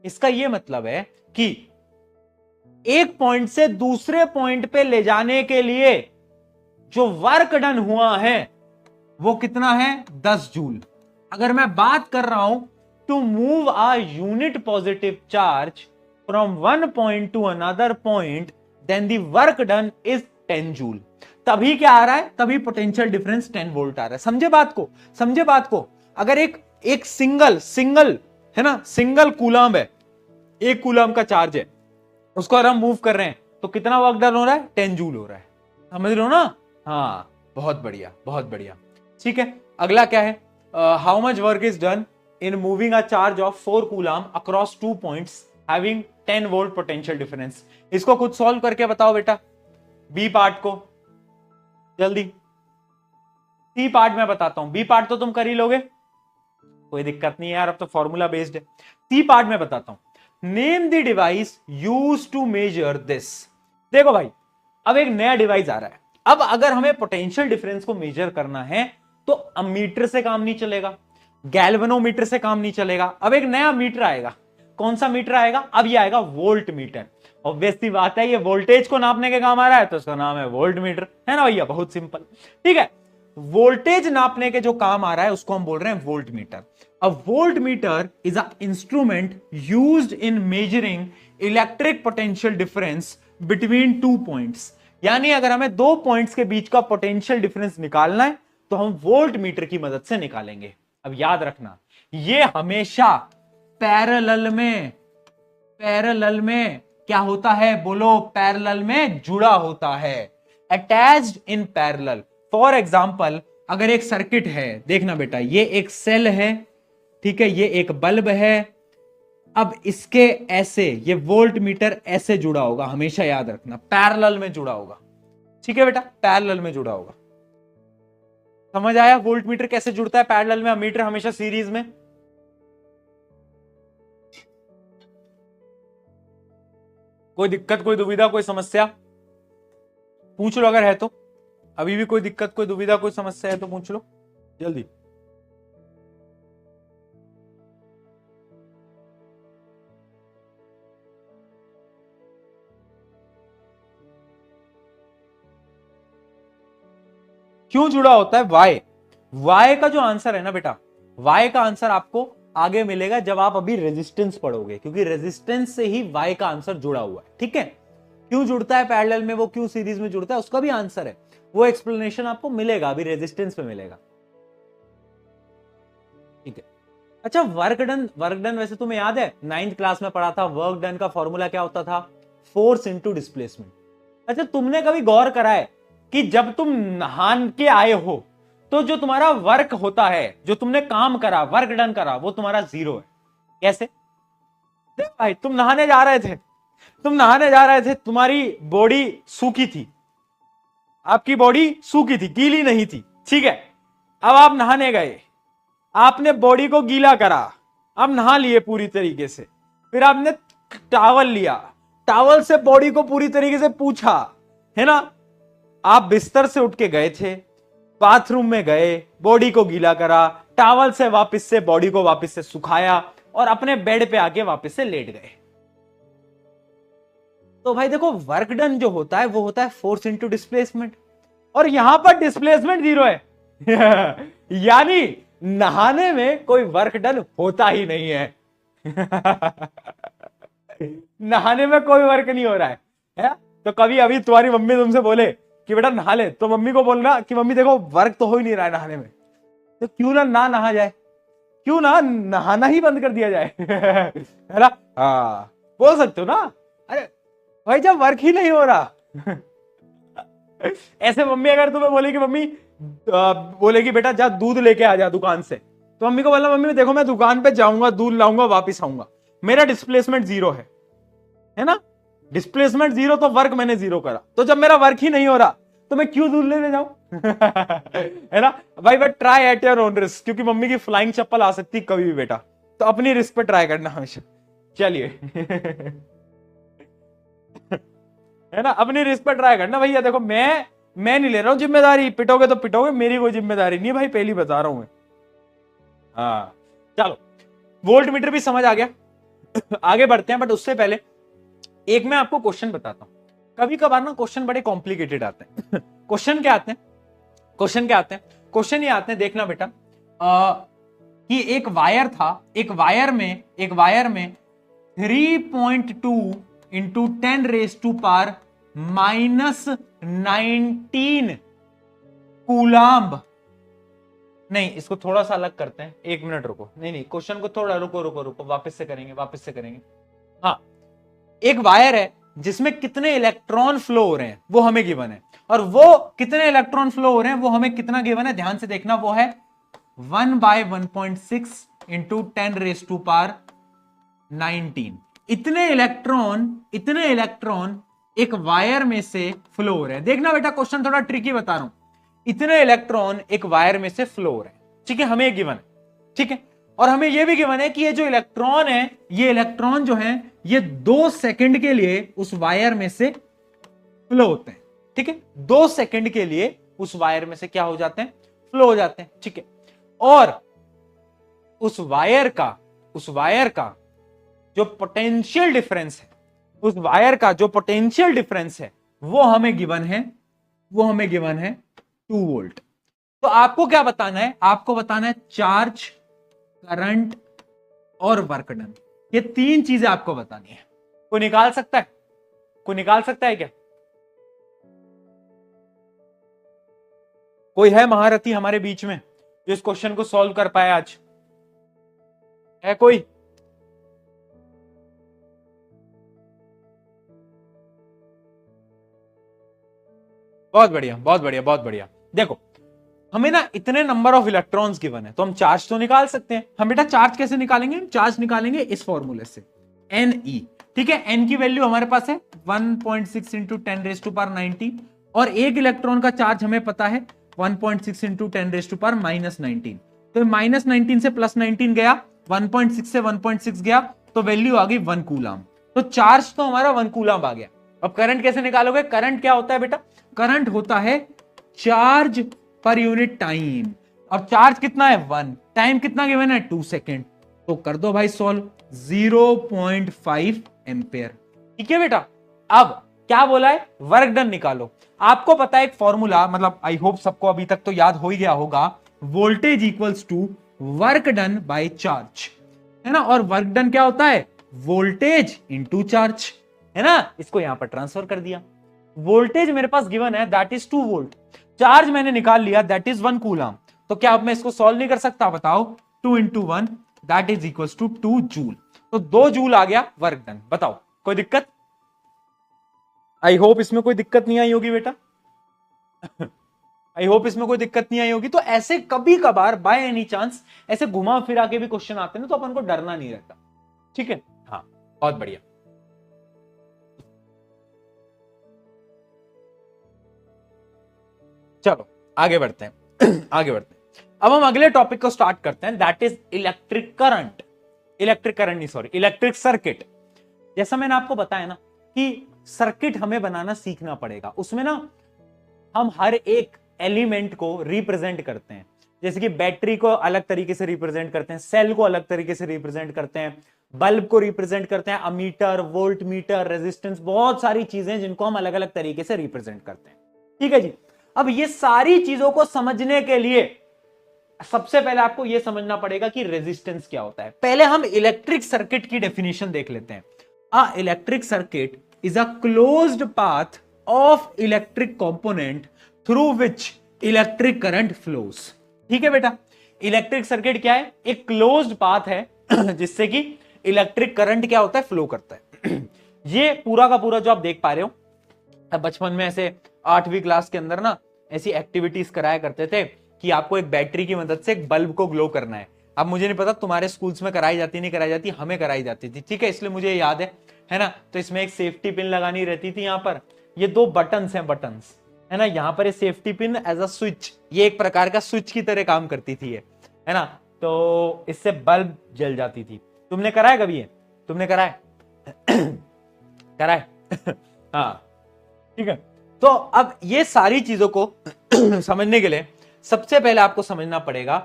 इसका यह मतलब है कि एक पॉइंट से दूसरे पॉइंट पे ले जाने के लिए जो वर्क डन हुआ है वो कितना है? 10 जूल। अगर मैं बात कर रहा हूं to move a unit positive charge from one point to another point, then the work done is 10 joule. तभी क्या आ रहा है? तभी पोटेंशियल डिफरेंस 10 वोल्ट आ रहा है। समझे बात को? समझे बात को? अगर एक सिंगल है ना, सिंगल कूलाम है, 1 कूलाम का चार्ज है, उसको अगर हम मूव कर रहे हैं तो कितना वर्क डन हो रहा है? 10 जूल हो रहा है। समझ लो ना? हाँ बहुत बढ़िया, बहुत बढ़िया। ठीक है, अगला क्या है? How much work is done in moving a charge of 4 coulomb across 2 points having 10 volt potential difference. इसको कुछ सॉल्व करके बताओ बेटा, बी पार्ट को जल्दी। सी पार्ट मैं बताता हूं, बी पार्ट तो तुम कर ही लोगे, कोई दिक्कत नहीं है यार, अब तो फॉर्मूला बेस्ड है। सी पार्ट में बताता हूं। Name the device used to measure this. देखो भाई, अब एक नया डिवाइस आ रहा है। अब अगर हमें पोटेंशियल डिफरेंस को मेजर करना है तो अमीटर से काम नहीं चलेगा, गैल्वेनोमीटर से काम नहीं चलेगा। अब एक नया मीटर आएगा। कौन सा मीटर आएगा? अब ये आएगा वोल्ट मीटर। ऑब्वियस सी बात है, ये वोल्टेज को नापने के काम आ रहा है तो इसका नाम है वोल्ट मीटर, है ना भैया? बहुत सिंपल। ठीक है, वोल्टेज नापने के जो काम आ रहा है उसको हम बोल रहे हैं volt meter. A volt meter is a instrument used in measuring electric potential difference between 2 points. यानी अगर हमें 2 पॉइंट्स के बीच का पोटेंशियल डिफरेंस निकालना है तो हम वोल्ट मीटर की मदद से निकालेंगे। अब याद रखना, ये हमेशा पैरेलल में क्या होता है? बोलो, पैरेलल में जुड़ा होता है, attached in parallel. For example, अगर एक सर्किट है, देखना बेटा, ये एक सेल है, ठीक है, ये एक बल्ब है। अब इसके ऐसे ये वोल्ट मीटर ऐसे जुड़ा होगा, हमेशा याद रखना, पैरेलल में जुड़ा होगा। ठीक है बेटा, पैरेलल में जुड़ा होगा। समझ आया वोल्ट मीटर कैसे जुड़ता है पैरेलल में? मीटर हमेशा सीरीज में। कोई दिक्कत, कोई दुविधा, कोई समस्या पूछ लो अगर है तो। अभी भी कोई दिक्कत, कोई दुविधा, कोई समस्या है तो पूछ लो जल्दी। क्यों जुड़ा होता है? वाई का जो आंसर है ना बेटा, वाई का आंसर आपको आगे मिलेगा जब आप अभी रेजिस्टेंस पढ़ोगे, क्योंकि रेजिस्टेंस से ही वाई का आंसर जुड़ा हुआ है। ठीक है, क्यों जुड़ता है पैरेलल में, वो क्यों सीरीज में जुड़ता है, उसका भी आंसर है, वो एक्सप्लेनेशन आपको मिलेगा, अभी रेजिस्टेंस में मिलेगा। ठीक है, अच्छा, वर्क डन वैसे तुम्हें याद है 9th क्लास में पढ़ा था, वर्क डन का फॉर्मूला क्या होता था? Force into displacement. अच्छा, तुमने कभी गौर करा है कि जब तुम नहान के आए हो तो जो तुम्हारा वर्क होता है, जो तुमने काम करा, वर्क डन करा, वो तुम्हारा 0 है? कैसे? देख भाई, तुम नहाने जा रहे थे, तुम्हारी बॉडी सूखी थी, आपकी बॉडी सूखी थी, गीली नहीं थी। ठीक है, अब आप नहाने गए, आपने बॉडी को गीला करा, आप नहा लिए पूरी तरीके से, फिर आपने टॉवल लिया, टॉवल से बॉडी को पूरी तरीके से पूछा, है ना? आप बिस्तर से उठ के गए थे, बाथरूम में गए, बॉडी को गीला करा, टॉवल से वापस से बॉडी को वापस से सुखाया और अपने बेड पे आके वापस से लेट गए। तो भाई देखो, वर्क डन जो होता है वो होता है फोर्स इंटू डिस्प्लेसमेंट, और यहां पर डिस्प्लेसमेंट 0 है यानी नहाने में कोई वर्क डन होता ही नहीं है। नहाने में कोई वर्क नहीं हो रहा है? तो कभी अभी तुम्हारी मम्मी तुमसे बोले कि बेटा नहा ले, तो मम्मी को बोलना कि मम्मी देखो वर्क तो हो ही नहीं रहा है नहाने में, तो क्यों ना नहा जाए, क्यों ना नहाना ही बंद कर दिया जाए। है ना? हाँ, बोल सकते हो ना, अरे भाई जब वर्क ही नहीं हो रहा। ऐसे मम्मी अगर तुम्हें बोले कि मम्मी बोलेगी बेटा जा दूध लेके आ जा दुकान से, तो मम्मी को बोलना मम्मी देखो मैं दुकान पे जाऊंगा, दूध लाऊंगा, वापिस आऊंगा, मेरा डिस्प्लेसमेंट जीरो है ना? डिस्प्लेसमेंट जीरो तो वर्क मैंने जीरो करा, तो जब मेरा वर्क ही नहीं हो रहा तो मैं क्यों दूध लेने जाऊं? है ना भाई? But try at your own risk, क्योंकि मम्मी की फ्लाइंग चप्पल आ सकती कभी भी बेटा, तो अपनी रिस्क पे ट्राई करना हमेशा। चलिए। है ना, अपनी रिस्क पे ट्राई करना भैया। देखो मैं नहीं ले रहा हूं जिम्मेदारी, पिटोगे तो पिटोगे, मेरी कोई जिम्मेदारी नहीं है भाई, पहली बता रहा हूं मैं। हाँ चलो, वोल्ट मीटर भी समझ आ गया। आगे बढ़ते हैं, बट उससे पहले एक मैं आपको क्वेश्चन बताता हूं। कभी कभार ना क्वेश्चन बड़े कॉम्प्लिकेटेड आते हैं। क्वेश्चन क्या आते हैं? क्वेश्चन ये आते हैं, देखना बेटा, कि एक वायर था, एक वायर में 3.2 इंटू 10⁻⁻⁻19 कूलाम्ब। नहीं, इसको थोड़ा सा अलग करते हैं, एक मिनट रुको, नहीं क्वेश्चन को थोड़ा रुको, वापस से करेंगे। हाँ, एक वायर है जिसमें कितने इलेक्ट्रॉन फ्लो हो रहे हैं वो हमें गिवन है, और वो कितने इलेक्ट्रॉन फ्लो हो रहे हैं वो हमें कितना गिवन है, ध्यान से देखना, वो है 1/1.6 इंटू 10⁻⁹ इतने इलेक्ट्रॉन एक वायर में से फ्लो हो रहे हैं। देखना बेटा, क्वेश्चन थोड़ा ट्रिकी बता रहा हूं। इतने इलेक्ट्रॉन एक वायर में से फ्लो हो रहे हैं, ठीक है, हमें गिवन है, ठीक है, और हमें यह भी गिवन है कि ये जो इलेक्ट्रॉन है, ये इलेक्ट्रॉन जो है ये 2 सेकंड के लिए उस वायर में से फ्लो होते हैं, ठीक है, 2 सेकंड के लिए उस वायर में से क्या हो जाते हैं, फ्लो हो जाते हैं, ठीक है। और उस वायर का जो पोटेंशियल डिफरेंस है, वो हमें गिवन है 2 वोल्ट। तो आपको क्या बताना है? आपको बताना है चार्ज, करंट और वर्क डन। ये 3 चीजें आपको बतानी है। कोई निकाल सकता है क्या? कोई है महारथी हमारे बीच में जो इस क्वेश्चन को सॉल्व कर पाए आज? है कोई? बहुत बढ़िया। देखो, हमें ना इतने नंबर ऑफ इलेक्ट्रॉन्स गिवन है, तो हम चार्ज तो निकाल सकते हैं। हम बेटा चार्ज कैसे निकालेंगे? हम चार्ज निकालेंगे इस फॉर्मूले से, Ne, ठीक है। N की वैल्यू हमारे पास है 1.6 इंटू 10⁻⁹, और एक इलेक्ट्रॉन का चार्ज हमें पता है 1.6 इंटू 10⁻⁻19। तो -19 से +19 गया, 1.6 से 1.6 गया, तो वैल्यू आ गई 1 कूलम। तो चार्ज तो हमारा 1 कूलम आ गया। अब करंट कैसे निकालोगे? करंट क्या होता है बेटा? करंट होता है चार्ज पर यूनिट टाइम। अब चार्ज कितना है? 1, टाइम कितना गिवन है? 2 सेकेंड। तो कर दो भाई सॉल्व, 0.5 एम्पेयर, ठीक है बेटा। अब क्या बोला है? वर्क डन निकालो। आपको पता है एक फॉर्मूला, मतलब आई होप सबको अभी तक तो याद हो ही गया होगा, voltage equals to work done by charge, है ना। और वर्क डन क्या होता है? वोल्टेज इंटू चार्ज, है ना। इसको यहां पर ट्रांसफर कर दिया। वोल्टेज मेरे पास गिवन है, दैट इज 2 वोल्ट। चार्ज मैंने निकाल लिया, दैट इज 1 कूलम। तो क्या अब मैं इसको सॉल्व नहीं कर सकता? बताओ, 2 into 1 that is equals to 2 joule. तो 2 जूल आ गया वर्क डन। बताओ, कोई दिक्कत? आई होप इसमें कोई दिक्कत नहीं आई होगी बेटा। आई होप इसमें कोई दिक्कत नहीं आई होगी। तो ऐसे कभी कभार बाय एनी चांस ऐसे घुमा फिरा के भी क्वेश्चन आते हैं, तो अपन को डरना नहीं रहता, ठीक है। हाँ, बहुत बढ़िया। चलो आगे बढ़ते हैं। अब हम अगले टॉपिक को स्टार्ट करते हैं, दैट इज इलेक्ट्रिक सर्किट। जैसा मैंने आपको बताया ना कि सर्किट हमें बनाना सीखना पड़ेगा। उसमें ना हम हर एक एलिमेंट को रिप्रेजेंट करते हैं, जैसे कि बैटरी को अलग तरीके से रिप्रेजेंट करते हैं, सेल को अलग तरीके से रिप्रेजेंट करते हैं, बल्ब को रिप्रेजेंट करते हैं, अमीटर, वोल्ट मीटर, रेजिस्टेंस, बहुत सारी चीजें जिनको हम अलग अलग तरीके से रिप्रेजेंट करते हैं, ठीक है जी। अब ये सारी चीजों को समझने के लिए सबसे पहले आपको यह समझना पड़ेगा कि रेजिस्टेंस क्या होता है। पहले हम इलेक्ट्रिक सर्किट की डेफिनेशन देख लेते हैं। A electric circuit is a closed path of electric component through which electric current flows. ठीक है बेटा, इलेक्ट्रिक सर्किट क्या है? एक क्लोज्ड पाथ है जिससे कि इलेक्ट्रिक करंट क्या होता है? फ्लो करता है। ये पूरा का पूरा जो आप देख पा रहे हो, बचपन में ऐसे 8वीं क्लास के अंदर ना ऐसी एक्टिविटीज कराया करते थे कि आपको एक बैटरी की मदद से एक बल्ब को ग्लो करना है। अब मुझे नहीं पता तुम्हारे स्कूल्स में कराई जाती नहीं कराई जाती, हमें कराई जाती थी, ठीक है, इसलिए मुझे याद है ना। तो इसमें एक सेफ्टी पिन लगानी रहती थी। यहाँ पर ये 2 बटन्स हैं, बटन्स है ना, यहाँ पर ये safety pin as a switch, ये एक प्रकार का स्विच की तरह काम करती थी ये, है ना। तो इससे बल्ब जल जाती थी। तुमने कराया कभी ये? तुमने कराया? कराए? हाँ, ठीक है। तो अब ये सारी चीजों को समझने के लिए सबसे पहले आपको समझना पड़ेगा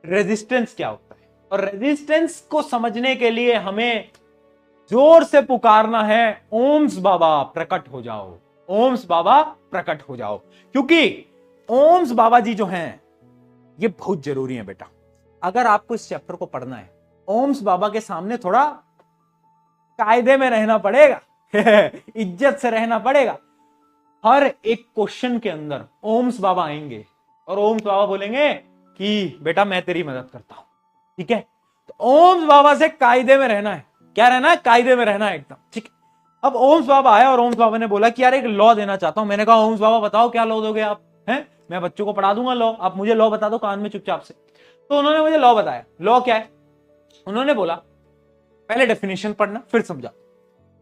रेजिस्टेंस क्या होता है। और रेजिस्टेंस को समझने के लिए हमें जोर से पुकारना है, ओम्स बाबा प्रकट हो जाओ, ओम्स बाबा प्रकट हो जाओ। क्योंकि ओम्स बाबा जी जो हैं ये बहुत जरूरी है बेटा। अगर आपको इस चैप्टर को पढ़ना है, ओम्स बाबा के सामने थोड़ा कायदे में रहना पड़ेगा इज्जत से रहना पड़ेगा। हर एक क्वेश्चन के अंदर ओम्स बाबा आएंगे और ओम्स बाबा बोलेंगे कि बेटा मैं तेरी मदद करता हूं, ठीक है। तो ओम्स बाबा से कायदे में रहना है। क्या रहना है? कायदे में रहना है एकदम, ठीक है। अब ओम्स बाबा आया और ओम्स बाबा ने बोला कि यार एक लॉ देना चाहता हूं। मैंने कहा ओम्स बाबा बताओ क्या लॉ दोगे आप? हैं, मैं बच्चों को पढ़ा दूंगा लॉ, आप मुझे लॉ बता दो कान में चुपचाप से। तो उन्होंने मुझे लॉ बताया। लॉ क्या है? उन्होंने बोला पहले डेफिनेशन पढ़ना फिर समझा।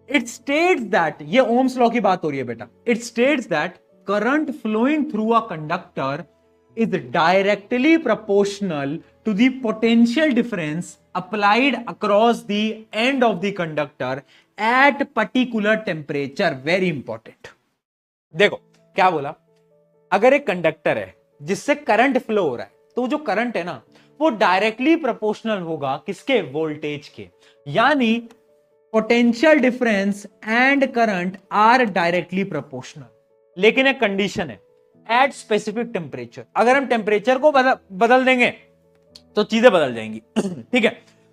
इट स्टेट्स दैट, ये ओम्स लॉ की बात हो रही है बेटा, it states that current flowing through a conductor is directly proportional to the potential difference applied across the end of the conductor at particular temperature. Very important. देखो क्या बोला, अगर एक कंडक्टर है जिससे करंट फ्लो हो रहा है, तो जो करंट है ना वो डायरेक्टली प्रोपोर्शनल होगा किसके? वोल्टेज के। यानी potential difference and current are directly proportional. लेकिन एक कंडीशन है, एट स्पेसिफिक टेम्परेचर। अगर हम टेम्परेचर को बदल देंगे तो चीजें बदल जाएंगी ठीक है।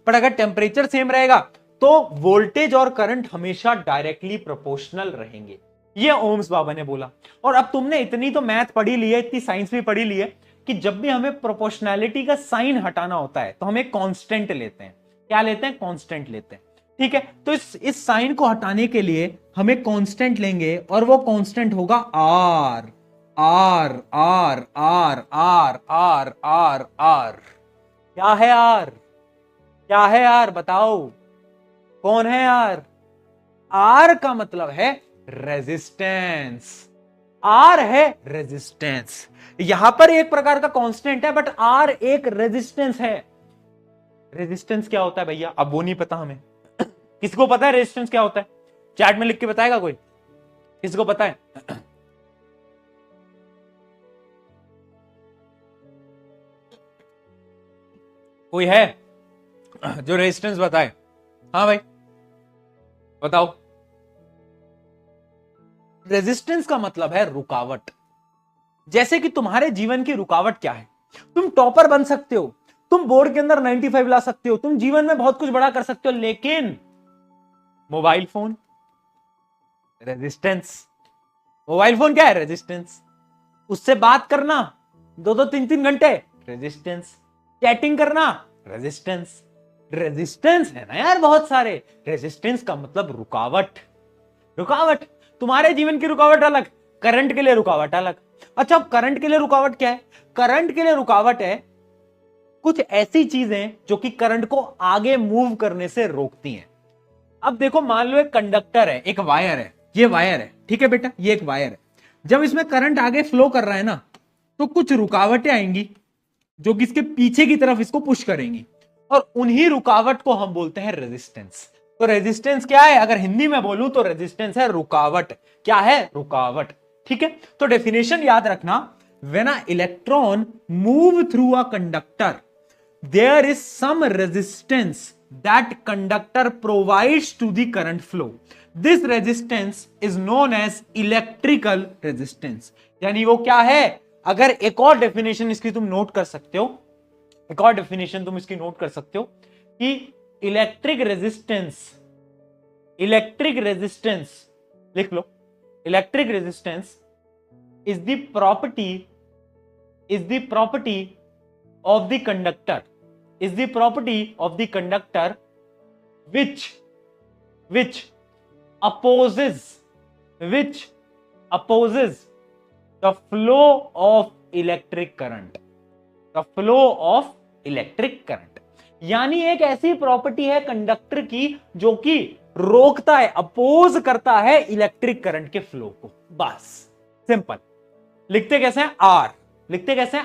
पर अगर टेम्परेचर सेम रहेगा तो वोल्टेज और करंट हमेशा डायरेक्टली प्रोपोर्शनल रहेंगे। ये ओम्स बाबा ने बोला। और अब तुमने इतनी तो मैथ पढ़ी ली है, इतनी साइंस भी पढ़ी ली है कि जब भी हमें प्रोपोर्शनैलिटी का साइन हटाना होता है तो हम एक कांस्टेंट लेते हैं। क्या लेते हैं? कांस्टेंट लेते हैं, ठीक है। तो इस साइन को हटाने के लिए हम एक कांस्टेंट लेंगे और वो कांस्टेंट होगा R. R R R R R R R. क्या है आर? क्या है आर? बताओ कौन है आर? आर का मतलब है रेजिस्टेंस। आर है रेजिस्टेंस। यहां पर एक प्रकार का कांस्टेंट है बट आर एक रेजिस्टेंस है। रेजिस्टेंस क्या होता है भैया? अब वो नहीं पता हमें। किसको पता है रेजिस्टेंस क्या होता है? चैट में लिख के बताएगा कोई? किसको पता है? कोई है जो रेजिस्टेंस बताए? हाँ भाई बताओ। रेजिस्टेंस का मतलब है रुकावट। जैसे कि तुम्हारे जीवन की रुकावट क्या है? तुम टॉपर बन सकते हो, तुम बोर्ड के अंदर 95 ला सकते हो, तुम जीवन में बहुत कुछ बड़ा कर सकते हो, लेकिन mobile phone resistance. Mobile phone क्या है? रेजिस्टेंस। उससे बात करना 2-2 3-3 घंटे, रेजिस्टेंस। चैटिंग करना, रेजिस्टेंस। रेजिस्टेंस है ना यार बहुत सारे। रेजिस्टेंस का मतलब रुकावट। रुकावट, तुम्हारे जीवन की रुकावट अलग, करंट के लिए रुकावट अलग। अच्छा, करंट के लिए रुकावट क्या है? करंट के लिए रुकावट है कुछ ऐसी चीजें जो कि करंट को आगे मूव करने से रोकती हैं। अब देखो, मान लो एक कंडक्टर है, एक वायर है, ये वायर है, ठीक है बेटा, ये एक वायर है। जब इसमें करंट आगे फ्लो कर रहा है ना, तो कुछ रुकावटें आएंगी जो कि इसके पीछे की तरफ इसको पुश करेंगी, और उन्हीं रुकावट को हम बोलते हैं रेजिस्टेंस। तो रेजिस्टेंस क्या है? अगर हिंदी में बोलूं तो रेजिस्टेंस है रुकावट। क्या है? रुकावट, ठीक है। तो डेफिनेशन याद रखना, when a electron move through a conductor there is some resistance that conductor provides to the current flow. This resistance is known as electrical resistance. यानी वो क्या है? अगर एक और डेफिनेशन इसकी तुम नोट कर सकते हो, एक और डेफिनेशन तुम इसकी नोट कर सकते हो कि इलेक्ट्रिक रेजिस्टेंस लिख लो, electric resistance is the property of the conductor, is the property of the conductor which opposes the flow of electric current, यानी एक ऐसी प्रॉपर्टी है कंडक्टर की जो कि रोकता है, अपोज करता है इलेक्ट्रिक करंट के फ्लो को। बस सिंपल। लिखते कैसे हैं?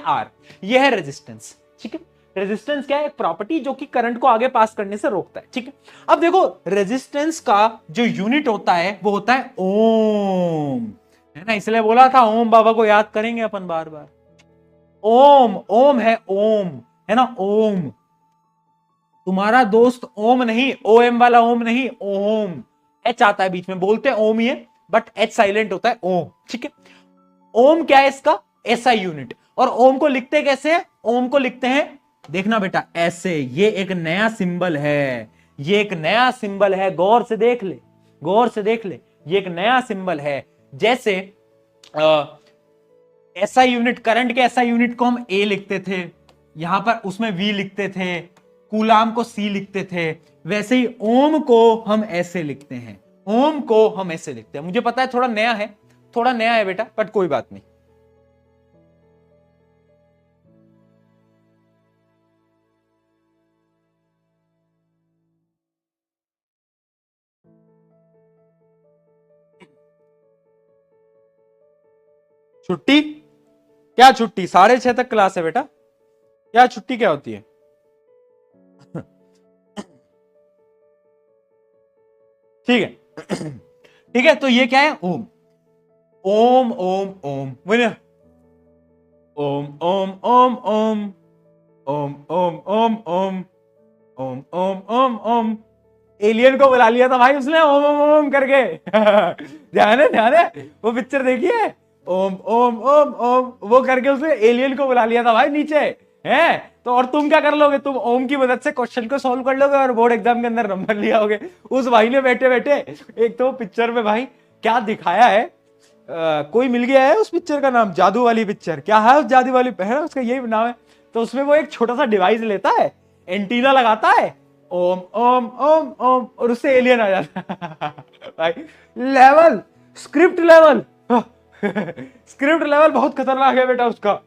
आर। यह है रेजिस्टेंस। ठीक है, रेजिस्टेंस क्या है? एक प्रॉपर्टी जो कि करंट को आगे पास करने से रोकता है। ठीक है, अब देखो रेजिस्टेंस का जो यूनिट होता है वो होता है ओम, है ना, इसलिए बोला था ओम बाबा को याद करेंगे अपन बार बार। ओम है, ओम है ना, ओम। तुम्हारा दोस्त ओम नहीं, ओएम वाला ओम नहीं, ओम। एच आता है बीच में, बोलते हैं ओम ही है बट एच साइलेंट होता है, ओम। ठीक है, ओम क्या है? इसका एसआई यूनिट। और ओम को लिखते कैसे हैं? ओम को लिखते हैं, देखना बेटा, ऐसे। ये एक नया सिंबल है, गौर से देख ले, ये एक नया सिंबल है। जैसे एसआई यूनिट, करंट के एसआई यूनिट को हम ए लिखते थे, यहां पर उसमें वी लिखते थे, कूलाम को सी लिखते थे, वैसे ही ओम को हम ऐसे लिखते हैं, मुझे पता है थोड़ा नया है बेटा, बट कोई बात नहीं। छुट्टी? क्या छुट्टी? 6:30 तक क्लास है बेटा, क्या छुट्टी क्या होती है? ठीक है, तो ये क्या है? ओम। बोलिए ओम ओम ओम ओम ओम ओम ओम ओम ओम ओम ओम ओम। एलियन को बुला लिया था भाई उसने ओम ओम ओम करके। ध्यान है, वो पिक्चर देखिए, ओम ओम ओम ओम वो करके उसने एलियन को बुला लिया था भाई नीचे, है। तो और तुम क्या कर लोगे? तुम ओम की मदद से क्वेश्चन को सॉल्व कर लोगे और बोर्ड एग्जाम के अंदर नंबर लिया होगे। उस भाई ने बैठे बैठे एक तो पिक्चर में भाई क्या दिखाया है, कोई मिल गया है उस पिक्चर का नाम, जादू वाली पिक्चर, क्या है उस जादू वाली, है उसका यही नाम है। तो उसमें वो एक छोटा सा डिवाइस लेता है, एंटीना लगाता है, ओम ओम ओम ओम, और उससे एलियन आ जाता है। भाई लेवल, स्क्रिप्ट लेवल बहुत खतरनाक है बेटा उसका।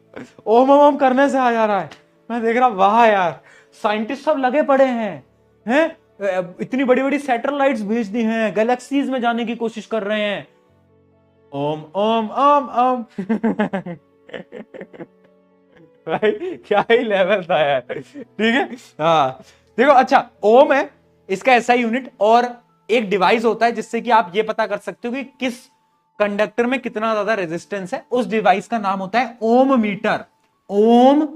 ओम ओम करने से आ जा रहा है, मैं देख रहा, वाह यार, साइंटिस्ट सब लगे पड़े हैं, इतनी बड़ी बड़ी सैटेलाइट्स भेज दी हैं, गैलेक्सीज में जाने की कोशिश कर रहे हैं। ओम ओम ओम ओम। भाई क्या ही लेवल था यार। ठीक है, हाँ देखो, अच्छा ओम है इसका ऐसा यूनिट, और एक डिवाइस होता है जिससे कि आप ये पता कर सकते हो कि किस कंडक्टर में कितना ज्यादा रेजिस्टेंस है। उस डिवाइस का नाम होता है ओम मीटर। ओम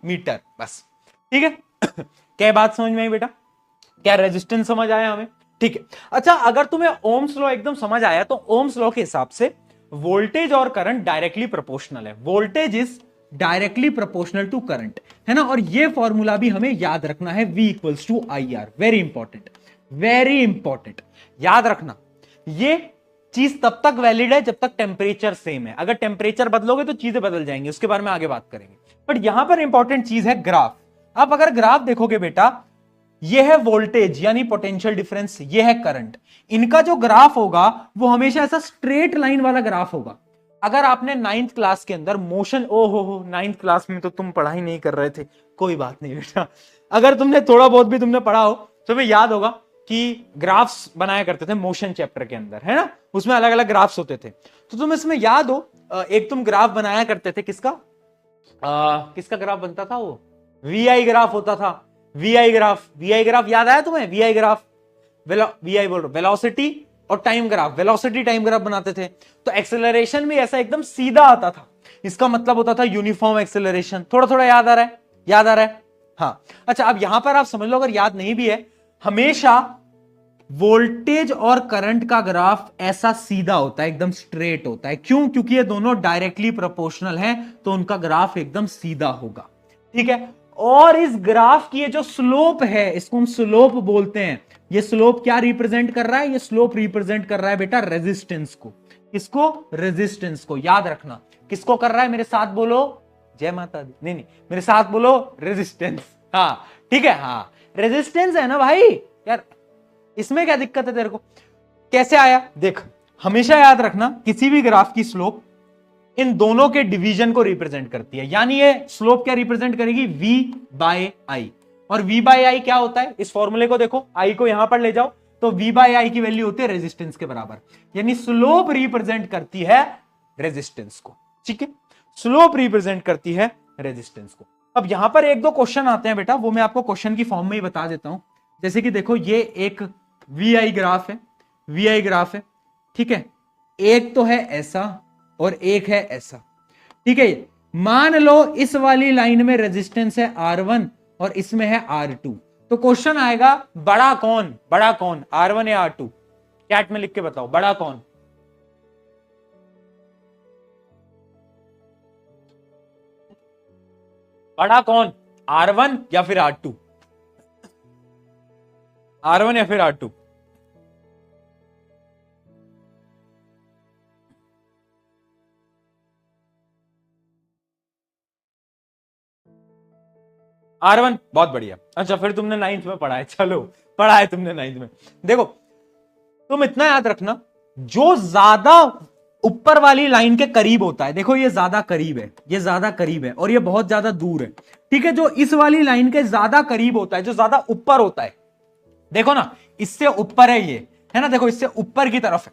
मीटर। बस ठीक है। क्या बात समझ में आई बेटा? क्या रेजिस्टेंस समझ आया हमें? ठीक है। अच्छा, अगर तुम्हें ओम्स लॉ एकदम समझ आया तो ओम्स लॉ के हिसाब से वोल्टेज और करंट डायरेक्टली प्रोपोर्शनल है। Voltage is directly proportional to current, है ना। और ये फॉर्मूला भी हमें याद रखना है, V equals to IR। Very important, याद रखना। ये चीज तब तक वैलिड है जब तक टेम्परेचर सेम है। अगर टेम्परेचर बदलोगे तो चीजें बदल जाएंगी, उसके बारे में आगे बात करेंगे। बट यहां पर इंपॉर्टेंट चीज है ग्राफ। आप अगर ग्राफ देखोगे बेटा, ये है वोल्टेज यानी पोटेंशियल डिफरेंस, ये है करंट। इनका जो ग्राफ होगा वो हमेशा ऐसा स्ट्रेट लाइन वाला ग्राफ होगा। अगर आपने 9th क्लास के अंदर मोशन, ओहो 9th क्लास में तो तुम पढ़ाई नहीं कर रहे थे, कोई बात नहीं बेटा, अगर तुमने थोड़ा बहुत भी तुमने पढ़ा हो तो तुम्हें याद होगा कि ग्राफ्स बनाया करते थे मोशन चैप्टर के अंदर, है ना। उसमें अलग अलग ग्राफ्स होते थे। तो तुम्हें इसमें याद हो, एक तुम ग्राफ बनाया करते थे, किसका ग्राफ बनता था? वो VI ग्राफ होता था। VI ग्राफ याद आया तुम्हें? VI ग्राफ, VI बोल रहा, वेलोसिटी और time graph, velocity time graph बनाते थे। तो एक्सेलरेशन भी ऐसा एकदम सीधा आता था, इसका मतलब होता था यूनिफॉर्म एक्सेलरेशन। थोड़ा थोड़ा याद आ रहा है? हाँ। अच्छा, अब यहां पर आप समझ लो, अगर याद नहीं भी है, हमेशा वोल्टेज और करंट का ग्राफ ऐसा सीधा होता है, एकदम स्ट्रेट होता है। क्यों? क्योंकि ये दोनों डायरेक्टली प्रोपोर्शनल हैं, तो उनका ग्राफ एकदम सीधा होगा। ठीक है। और इस ग्राफ की ये जो स्लोप है, इसको हम स्लोप बोलते हैं। ये स्लोप क्या रिप्रेजेंट कर रहा है? ये स्लोप रिप्रेजेंट कर रहा है बेटा रेजिस्टेंस को। किसको? रेजिस्टेंस को। याद रखना किसको कर रहा है, मेरे साथ बोलो, जय माता दी। नहीं नहीं, मेरे साथ बोलो रेजिस्टेंस। हाँ ठीक है, हाँ रेजिस्टेंस है ना भाई। यार इसमें क्या दिक्कत है तेरे को? कैसे आया देख, हमेशा याद रखना किसी भी ग्राफ की स्लोप इन दोनों के डिवीजन को रिप्रेजेंट करती है। यानी ये स्लोप क्या रिप्रेजेंट करेगी? v बाय आई। और v बाय आई क्या होता है? इस फॉर्मूले को देखो, i को यहां पर ले जाओ तो v बाय आई की वैल्यू होती है रेजिस्टेंस के बराबर। यानी स्लोप रिप्रेजेंट करती है रेजिस्टेंस को। ठीक है, स्लोप रिप्रेजेंट करती है रेजिस्टेंस को। अब यहां पर एक दो क्वेश्चन आते हैं बेटा, वो मैं आपको क्वेश्चन की फॉर्म में ही बता देता हूं। जैसे कि देखो, ये एक वी आई ग्राफ है, वी आई ग्राफ है। ठीक है, एक तो है ऐसा और एक है ऐसा। ठीक है, मान लो इस वाली लाइन में रेजिस्टेंस है R1 और इसमें है R2। तो क्वेश्चन आएगा बड़ा कौन? बड़ा कौन, R1 या R2? चैट में लिख के बताओ, बड़ा कौन? बड़ा कौन, R1 या फिर R2? R1 या फिर R2? R1, बहुत बढ़िया। अच्छा, फिर तुमने 9th में पढ़ा है, चलो पढ़ा है तुमने 9th में। देखो, तुम इतना याद रखना, जो ज्यादा ऊपर वाली लाइन के करीब होता है, देखो ये ज्यादा करीब है, ये ज्यादा करीब है और ये बहुत ज्यादा दूर है। ठीक है, जो इस वाली लाइन के ज्यादा करीब होता है, जो ज्यादा ऊपर होता है, देखो ना, इससे ऊपर है ये, है ना, देखो इससे ऊपर की तरफ है।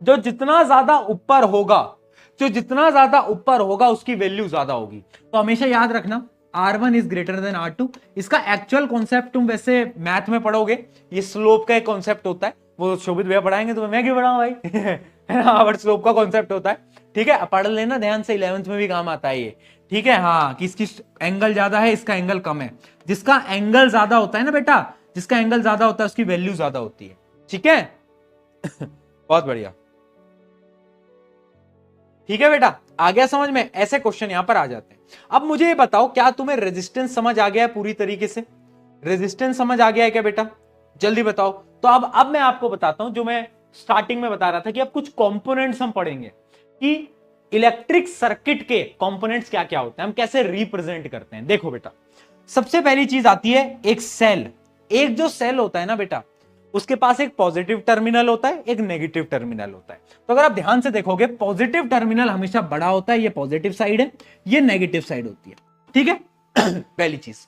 जो जितना ज्यादा ऊपर होगा, जो जितना ज्यादा ऊपर होगा उसकी वैल्यू ज्यादा होगी। तो हमेशा याद रखना R1 is greater than R2। इसका एक्चुअल कॉन्सेप्ट तुम वैसे मैथ में पढ़ोगे, ये स्लोप का एक कॉन्सेप्ट होता है, वो शोभित भैया पढ़ाएंगे, तो मैं क्यों पढ़ाऊं भाई है ना, बट स्लोप का कॉन्सेप्ट होता है। ठीक है, पढ़ लेना ध्यान से, 11th में भी काम आता है ये। ठीक है, हाँ, किसकी एंगल ज्यादा है, इसका एंगल कम है। जिसका एंगल ज्यादा होता है ना बेटा, जिसका एंगल ज्यादा होता है उसकी वैल्यू ज्यादा होती है। ठीक है बहुत बढ़िया। ठीक है बेटा, आ गया समझ में? ऐसे क्वेश्चन यहां पर आ जाते हैं। अब मुझे ये बताओ, क्या तुम्हें रेजिस्टेंस समझ आ गया है पूरी तरीके से? रेजिस्टेंस समझ आ गया है क्या बेटा? जल्दी बताओ। तो अब मैं आपको बताता हूं, जो मैं स्टार्टिंग में बता रहा था कि अब कुछ कंपोनेंट्स हम पढ़ेंगे कि इलेक्ट्रिक सर्किट के कंपोनेंट्स क्या क्या होते हैं, हम कैसे रिप्रेजेंट करते हैं। देखो बेटा, सबसे पहली चीज आती है एक सेल। एक जो सेल होता है ना बेटा, उसके पास एक पॉजिटिव टर्मिनल होता है, एक नेगेटिव टर्मिनल होता है। तो अगर आप ध्यान से देखोगे, पॉजिटिव टर्मिनल हमेशा बड़ा होता है, ये पॉजिटिव साइड है, ये नेगेटिव साइड होती है। ठीक है पहली चीज।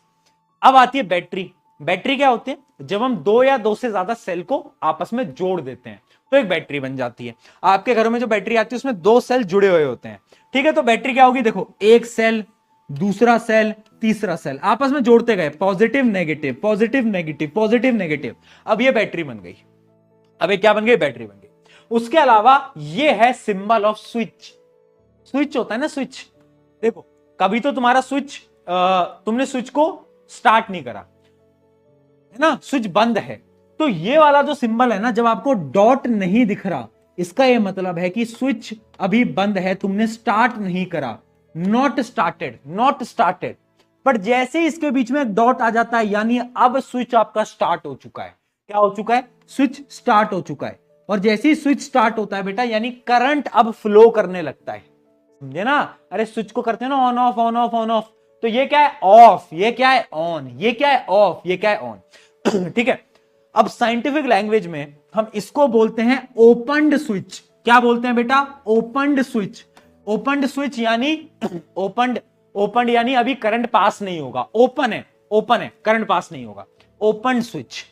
अब आती है बैटरी। बैटरी क्या होती है? जब हम दो या दो से ज्यादा सेल को आपस में जोड़ देते हैं तो एक बैटरी बन जाती है। आपके घरों में जो बैटरी आती है उसमें दो सेल जुड़े हुए होते हैं। ठीक है, तो बैटरी क्या होगी? देखो, एक सेल, दूसरा सेल, तीसरा सेल, आपस में जोड़ते गए, positive negative, positive negative, positive negative. अब ये बैटरी बन गई। अब ये क्या बन गई? बैटरी बन गई। उसके अलावा ये है सिंबल ऑफ स्विच। स्विच होता है ना, स्विच। देखो, कभी तो तुम्हारा स्विच, तुमने स्विच को स्टार्ट नहीं करा, है ना, स्विच बंद है, तो ये वाला जो सिंबल है ना, जब आपको डॉट नहीं दिख रहा, इसका ये मतलब है कि स्विच अभी बंद है, तुमने स्टार्ट नहीं करा, not started, not started. But जैसे ही इसके बीच में एक डॉट आ जाता है, यानी अब स्विच आपका स्टार्ट हो चुका है। क्या हो चुका है? स्विच स्टार्ट हो चुका है। और जैसे ही स्विच स्टार्ट होता है बेटा, यानी करंट अब फ्लो करने लगता है। समझे ना? अरे स्विच को करते हैं ना on off, on off, on off, तो ये क्या है? ऑफ, ये क्या है? ऑन, ये क्या है? ऑफ, ये क्या है? ऑन ठीक है, अब साइंटिफिक लैंग्वेज में हम इसको बोलते हैं ओपनड स्विच। क्या बोलते हैं बेटा? Opened switch. ओपनड स्विच यानी ओपनड, ओपनड यानी अभी करंट पास नहीं होगा, ओपन है, ओपन है, करंट पास नहीं होगा, ओपन स्विच।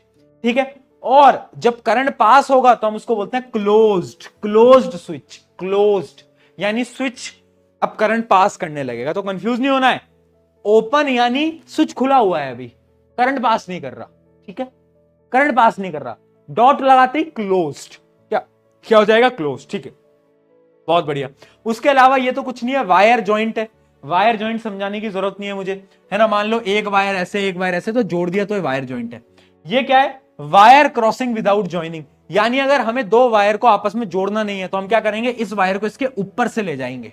ठीक है, और जब करंट पास होगा तो हम उसको बोलते हैं क्लोज्ड, क्लोज्ड स्विच, क्लोज्ड यानी स्विच अब करंट पास करने लगेगा। तो कंफ्यूज नहीं होना है, ओपन यानी स्विच खुला हुआ है, अभी करंट पास नहीं कर रहा। ठीक है, करंट पास नहीं कर रहा, डॉट लगाते ही क्लोज्ड, क्या क्या हो जाएगा? क्लोज। ठीक है, बहुत बढ़िया। उसके अलावा ये तो कुछ नहीं है, वायर जॉइंट है। वायर जॉइंट समझाने की जरूरत नहीं है मुझे, है ना। मान लो एक वायर ऐसे, एक वायर ऐसे, तो जोड़ दिया तो ये वायर जॉइंट है। ये क्या है? वायर क्रॉसिंग विदाउट ज्वाइनिंग, यानी अगर हमें दो वायर को आपस में जोड़ना नहीं है तो हम क्या करेंगे, इस वायर को इसके ऊपर से ले जाएंगे,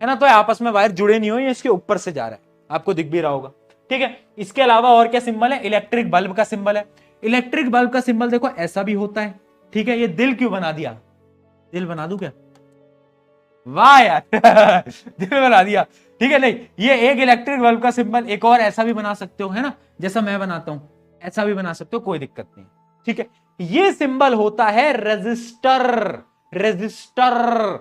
है ना, तो आपस में वायर जुड़े नहीं हो, ये इसके ऊपर से जा रहा है, आपको दिख भी रहा होगा, ठीक है। इसके अलावा और क्या सिंबल है, इलेक्ट्रिक बल्ब का सिंबल है। इलेक्ट्रिक बल्ब का सिंबल देखो ऐसा भी होता है, ठीक है। ये दिल क्यों बना दिया, दिल बना दूं क्या, वाह यार दिल बना दिया, ठीक है। नहीं, ये एक इलेक्ट्रिक बल्ब का सिंबल, एक और ऐसा भी बना सकते हो, है ना, जैसा मैं बनाता हूं, ऐसा भी बना सकते हो, कोई दिक्कत नहीं, ठीक है। ये सिंबल होता है रेजिस्टर। रेजिस्टर,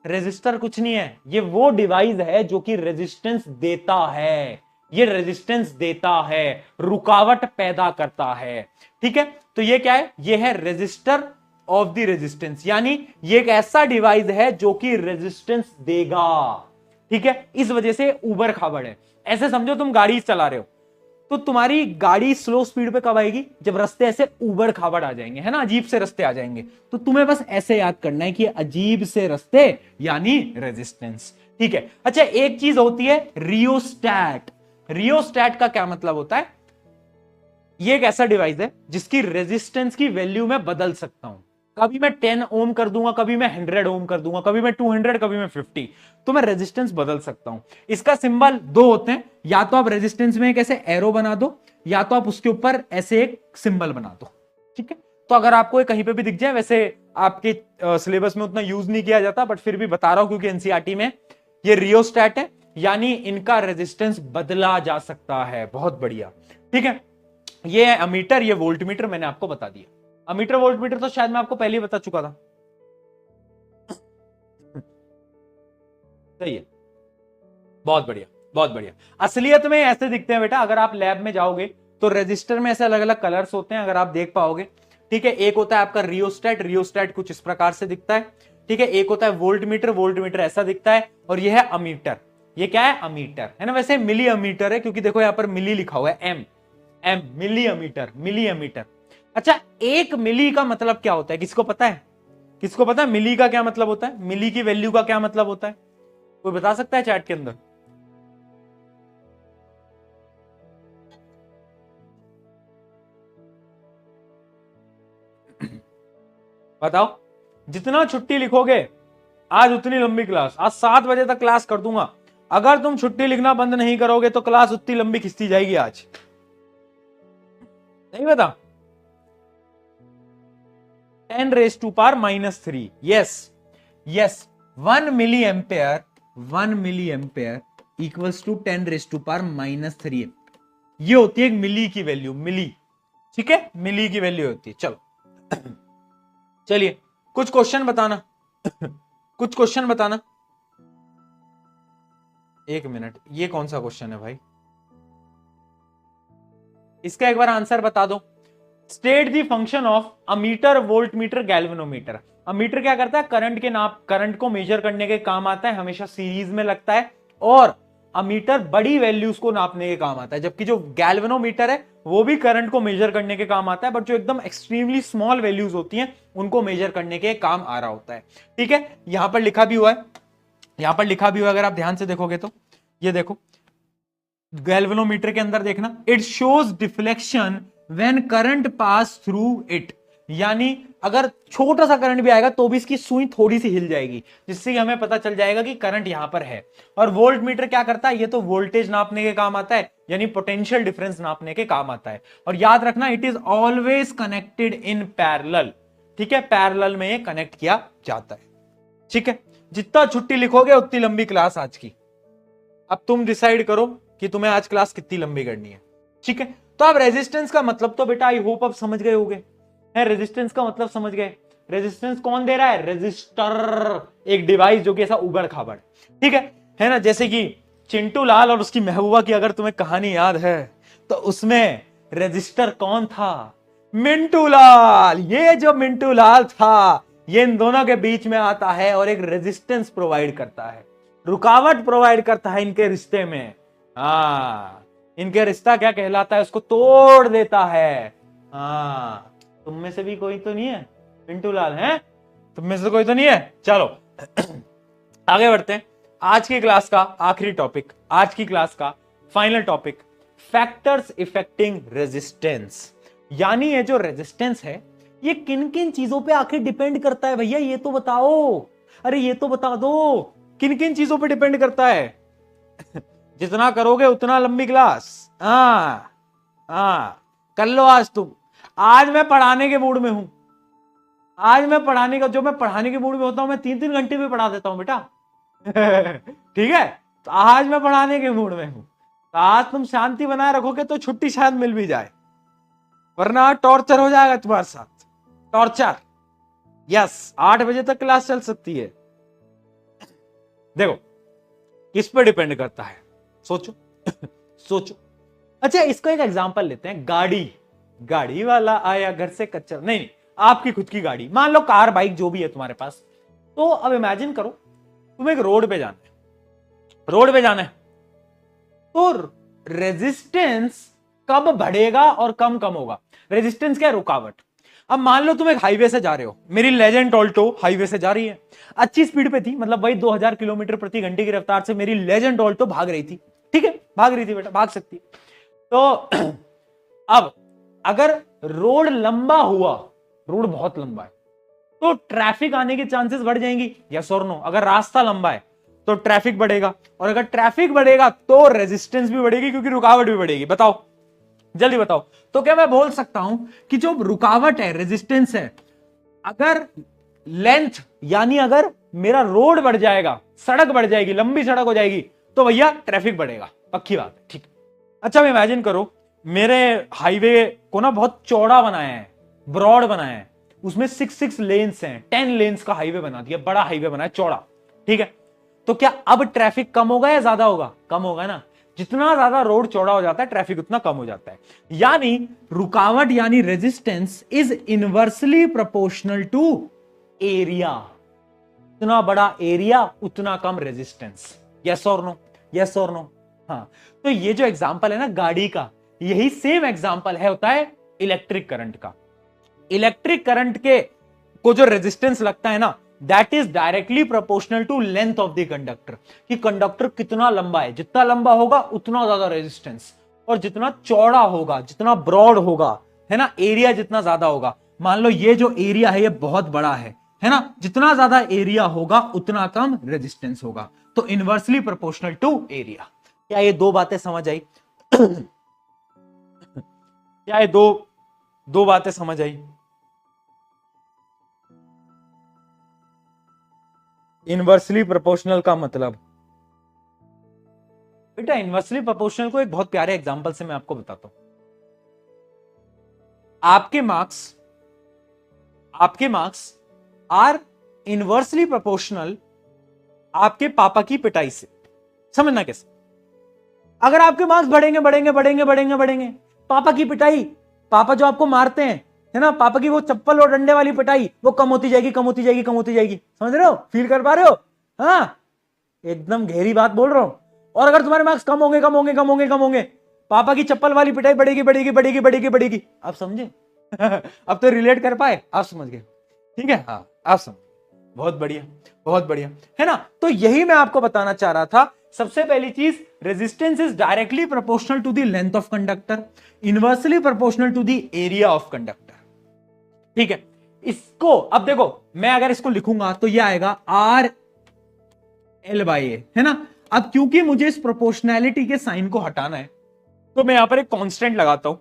रेजिस्टर कुछ नहीं है, ये वो डिवाइस है जो कि रेजिस्टेंस देता है, ये रेजिस्टेंस देता है, रुकावट पैदा करता है, ठीक है। तो ये क्या है, ये है रेजिस्टर ऑफ द रेजिस्टेंस, यानी ये एक ऐसा डिवाइस है जो कि रेजिस्टेंस देगा, ठीक है। इस वजह से उबड़ खाबड़ है। ऐसे समझो तुम गाड़ी चला रहे हो, तो तुम्हारी गाड़ी स्लो स्पीड पे कब आएगी, जब रास्ते ऐसे उबड़ खाबड़ आ जाएंगे, है ना, अजीब से रास्ते आ जाएंगे, तो तुम्हें बस ऐसे याद करना है कि अजीब से रास्ते यानी रेजिस्टेंस, ठीक है। अच्छा, एक चीज होती है रियोस्टैट। रियोस्टैट का क्या मतलब होता है, ये एक ऐसा डिवाइस है जिसकी रेजिस्टेंस की वैल्यू मैं बदल सकता हूं, कभी मैं 10 ओम कर दूंगा, कभी मैं 100 ओम कर दूंगा, कभी मैं 200, कभी मैं 50, तो मैं रेजिस्टेंस बदल सकता हूं। इसका सिंबल दो होते हैं, या तो आप रेजिस्टेंस में एक ऐसे एरो बना दो, या तो आप उसके ऊपर ऐसे एक सिंबल बना दो, ठीक है। तो अगर आपको ये कहीं पे भी दिख जाए, वैसे आपके सिलेबस में उतना यूज नहीं किया जाता, बट फिर भी बता रहा हूं क्योंकि एनसीईआरटी में ये रियोस्टैट है, यानी इनका रेजिस्टेंस बदला जा सकता है, बहुत बढ़िया, ठीक है। ये है अमीटर, ये वोल्टमीटर, मैंने आपको बता दिया। अमीटर वोल्टमीटर तो शायद मैं आपको पहले ही बता चुका था, सही है, बहुत बढ़िया, बहुत बढ़िया। असलियत में ऐसे दिखते हैं बेटा, अगर आप लैब में जाओगे तो रजिस्टर में ऐसे अलग अलग कलर्स होते हैं, अगर आप देख पाओगे, ठीक है। एक होता है आपका रियोस्टैट, रियोस्टैट कुछ इस प्रकार से दिखता है, ठीक है। एक होता है वोल्टमीटर, वोल्टमीटर ऐसा दिखता है, और यह है अमीटर, ये क्या है, अमीटर, है ना। वैसे मिली अमीटर है, क्योंकि देखो यहां पर मिली लिखा हुआ है, एम एम, मिली अमीटर, मिली अमीटर। अच्छा, एक मिली का मतलब क्या होता है, किसको पता है, किसको पता है मिली का क्या मतलब होता है, मिली की वैल्यू का क्या मतलब होता है, कोई बता सकता है चैट के अंदर, बताओ। जितना छुट्टी लिखोगे आज उतनी लंबी क्लास, आज 7 बजे तक क्लास कर दूंगा, अगर तुम छुट्टी लिखना बंद नहीं करोगे तो क्लास उतनी लंबी खिंचती जाएगी आज, नहीं बता। 10 raise to power -3, yes yes, 1 milli ampere, 1 milli ampere equals to 10 raise to power -3, ये होती है एक मिली की वैल्यू, मिली, ठीक है, मिली की वैल्यू होती है। चलो चलिए कुछ क्वेश्चन बताना कुछ क्वेश्चन बताना, एक मिनट, ये कौन सा क्वेश्चन है भाई, इसका एक बार आंसर बता दो। State the function of ammeter, voltmeter, galvanometer. Ammeter क्या करता है, करंट के नाप, करंट को मेजर करने के काम आता है, हमेशा सीरीज में लगता है, और अमीटर बड़ी वैल्यूज को नापने के काम आता है, जबकि जो गैल्वेनोमीटर है वो भी करंट को मेजर करने के काम आता है, बट जो एकदम एक्सट्रीमली स्मॉल वैल्यूज होती हैं उनको मेजर करने के काम आ रहा होता है, ठीक है। यहां पर लिखा भी हुआ है, यहां पर लिखा भी हुआ है, अगर आप ध्यान से देखोगे तो, ये देखो गैल्वेनोमीटर के अंदर देखना, it shows deflection when current pass through it, यानी अगर छोटा सा करंट भी आएगा तो भी इसकी सुई थोड़ी सी हिल जाएगी, जिससे हमें पता चल जाएगा कि करंट यहां पर है। और वोल्ट मीटर क्या करता है, ये तो वोल्टेज नापने के काम आता है, यानी पोटेंशियल डिफरेंस नापने के काम आता है। और याद रखना, it is always connected in parallel, ठीक है, पैरेलल में ये कनेक्ट किया जाता है, ठीक है। जितना छुट्टी लिखोगे उतनी लंबी क्लास आज की, अब तुम डिसाइड करो कि तुम्हें आज क्लास कितनी लंबी करनी है, ठीक है। तो आप रेजिस्टेंस का मतलब तो बेटा आई होप अब समझ गए होगे, है, रेजिस्टेंस का मतलब समझ गए। रेजिस्टेंस कौन दे रहा है, रेजिस्टर, एक डिवाइस जो कि ऐसा उबड़ खाबड़, ठीक है ना। जैसे कि चिंटू लाल और उसकी महबूबा की अगर तुम्हें कहानी याद है तो उसमें रजिस्टर कौन था, मिंटू लाल। ये जो मिंटू लाल था ये इन दोनों के बीच में आता है और एक रेजिस्टेंस प्रोवाइड करता है, रुकावट प्रोवाइड करता है इनके रिश्ते में। हाँ, इनके रिश्ता क्या कहलाता है, उसको तोड़ देता है। हाँ, तुम में से भी कोई तो नहीं है मिंटू लाल, है तुम में से कोई तो नहीं है। चलो आगे बढ़ते हैं। आज की क्लास का आखिरी टॉपिक, आज की क्लास का final topic, factors affecting resistance. यानी ये जो रेजिस्टेंस है ये किन किन चीजों पे आखिर डिपेंड करता है भैया, ये तो बताओ, अरे ये तो बता दो, किन किन चीजों पे डिपेंड करता है? जितना करोगे उतना लंबी क्लास। कर लो आज तुम। आज मैं पढ़ाने के मूड में हूं, आज मैं पढ़ाने का, जो मैं पढ़ाने के मूड में होता हूं मैं 3-3 घंटे भी पढ़ा देता हूं बेटा। ठीक है, तो आज मैं पढ़ाने के मूड में हूं, तो आज तुम शांति बनाए रखोगे तो छुट्टी शायद मिल भी जाए, वरना टॉर्चर हो जाएगा तुम्हारे साथ, टॉर्चर। यस, 8 बजे तक क्लास चल सकती है। देखो किस पे डिपेंड करता है, सोचो। सोचो। अच्छा, इसको एक एग्जांपल लेते हैं। गाड़ी वाला आया घर से कच्चा, नहीं, आपकी खुद की गाड़ी, मान लो कार बाइक जो भी है तुम्हारे पास। तो अब इमेजिन करो तुम एक रोड पे जाना है, तो रेजिस्टेंस कब बढ़ेगा और कम होगा? रेजिस्टेंस क्या है? रुकावट। अब मान लो तुम एक हाईवे से जा रहे हो, मेरी लेजेंड ऑल्टो हाईवे से जा रही है, अच्छी स्पीड पे थी, मतलब वही 2000 किलोमीटर प्रति घंटे की रफ्तार से मेरी लेजेंड ऑल्टो भाग रही थी। ठीक है, भाग रही थी बेटा, भाग सकती है। तो अब अगर रोड लंबा हुआ, रोड बहुत लंबा है, तो ट्रैफिक आने के चांसेस बढ़ जाएंगी, यस और नो? अगर रास्ता लंबा है तो ट्रैफिक बढ़ेगा, और अगर ट्रैफिक बढ़ेगा तो रेजिस्टेंस भी बढ़ेगी, क्योंकि रुकावट भी बढ़ेगी। बताओ, जल्दी बताओ। तो क्या मैं बोल सकता हूं कि जो रुकावट है, रेजिस्टेंस है, अगर लेंथ यानी अगर मेरा रोड बढ़ जाएगा, सड़क बढ़ जाएगी, लंबी सड़क हो जाएगी, तो भैया ट्रैफिक बढ़ेगा, पक्की बात है। ठीक। अच्छा, अब इमेजिन करो मेरे हाईवे को ना बहुत चौड़ा बनाया है, ब्रॉड बनाया है, उसमें 6 लेन्स हैं, 10 लेन्स का हाईवे बना दिया, बड़ा हाईवे बनाया, चौड़ा। ठीक है, तो क्या अब ट्रैफिक कम होगा या ज्यादा होगा? कम होगा ना। जितना ज्यादा रोड चौड़ा हो जाता है ट्रैफिक उतना कम हो जाता है। यानी रुकावट यानी resistance is inversely proportional to area. जितना बड़ा एरिया उतना कम रेजिस्टेंस। यस और नो? यस और नो? हाँ। तो ये जो एग्जांपल है ना गाड़ी का, यही सेम एग्जांपल है होता है इलेक्ट्रिक करंट का। इलेक्ट्रिक करंट के को जो रेजिस्टेंस लगता है ना, that is directly proportional to length of the conductor, कि कंडक्टर कितना लंबा है, जितना लंबा होगा उतना ज्यादा रेजिस्टेंस, और जितना चौड़ा होगा, जितना ब्रॉड होगा, है ना, एरिया जितना ज्यादा होगा। मान लो ये जो एरिया है ये बहुत बड़ा है ना, जितना ज्यादा एरिया होगा उतना कम रेजिस्टेंस होगा। तो इनवर्सली प्रोपोर्शनल टू एरिया। क्या ये दो बातें समझ आई? क्या ये दो बातें समझ आई? इनवर्सली प्रोपोर्शनल का मतलब, बेटा इनवर्सली प्रोपोर्शनल को एक बहुत प्यारे एग्जांपल से मैं आपको बताता हूं। आपके मार्क्स आर इनवर्सली प्रोपोर्शनल आपके पापा की पिटाई से। समझना कैसे? अगर आपके मार्क्स बढ़ेंगे बढ़ेंगे बढ़ेंगे बढ़ेंगे बढ़ेंगे, पापा की पिटाई, पापा जो आपको मारते हैं, है ना, पापा की वो चप्पल और डंडे वाली पिटाई, वो कम होती जाएगी, कम होती जाएगी, कम होती जाएगी। समझ रहे हो? फील कर पा रहे हो? हाँ, एकदम गहरी बात बोल रहा हूं। और अगर तुम्हारे मार्क्स कम होंगे कम होंगे कम होंगे कम होंगे, पापा की चप्पल वाली पिटाई बढ़ेगी बढ़ेगी बढ़ेगी बढ़ेगी बढ़ेगी। आप समझे? अब तो रिलेट कर पाए? आप समझ गए? ठीक है, हाँ आप समझ। बहुत बढ़िया, बहुत बढ़िया, है ना। तो यही मैं आपको बताना चाह रहा था। सबसे पहली चीज, resistance is directly proportional to the length of conductor, inversely proportional to the area of conductor. ठीक है, इसको अब देखो, मैं अगर इसको लिखूंगा तो ये आएगा RL/A, है ना। अब क्योंकि मुझे इस प्रोपोर्शनैलिटी के साइन को हटाना है, तो मैं यहां पर एक कांस्टेंट लगाता हूं,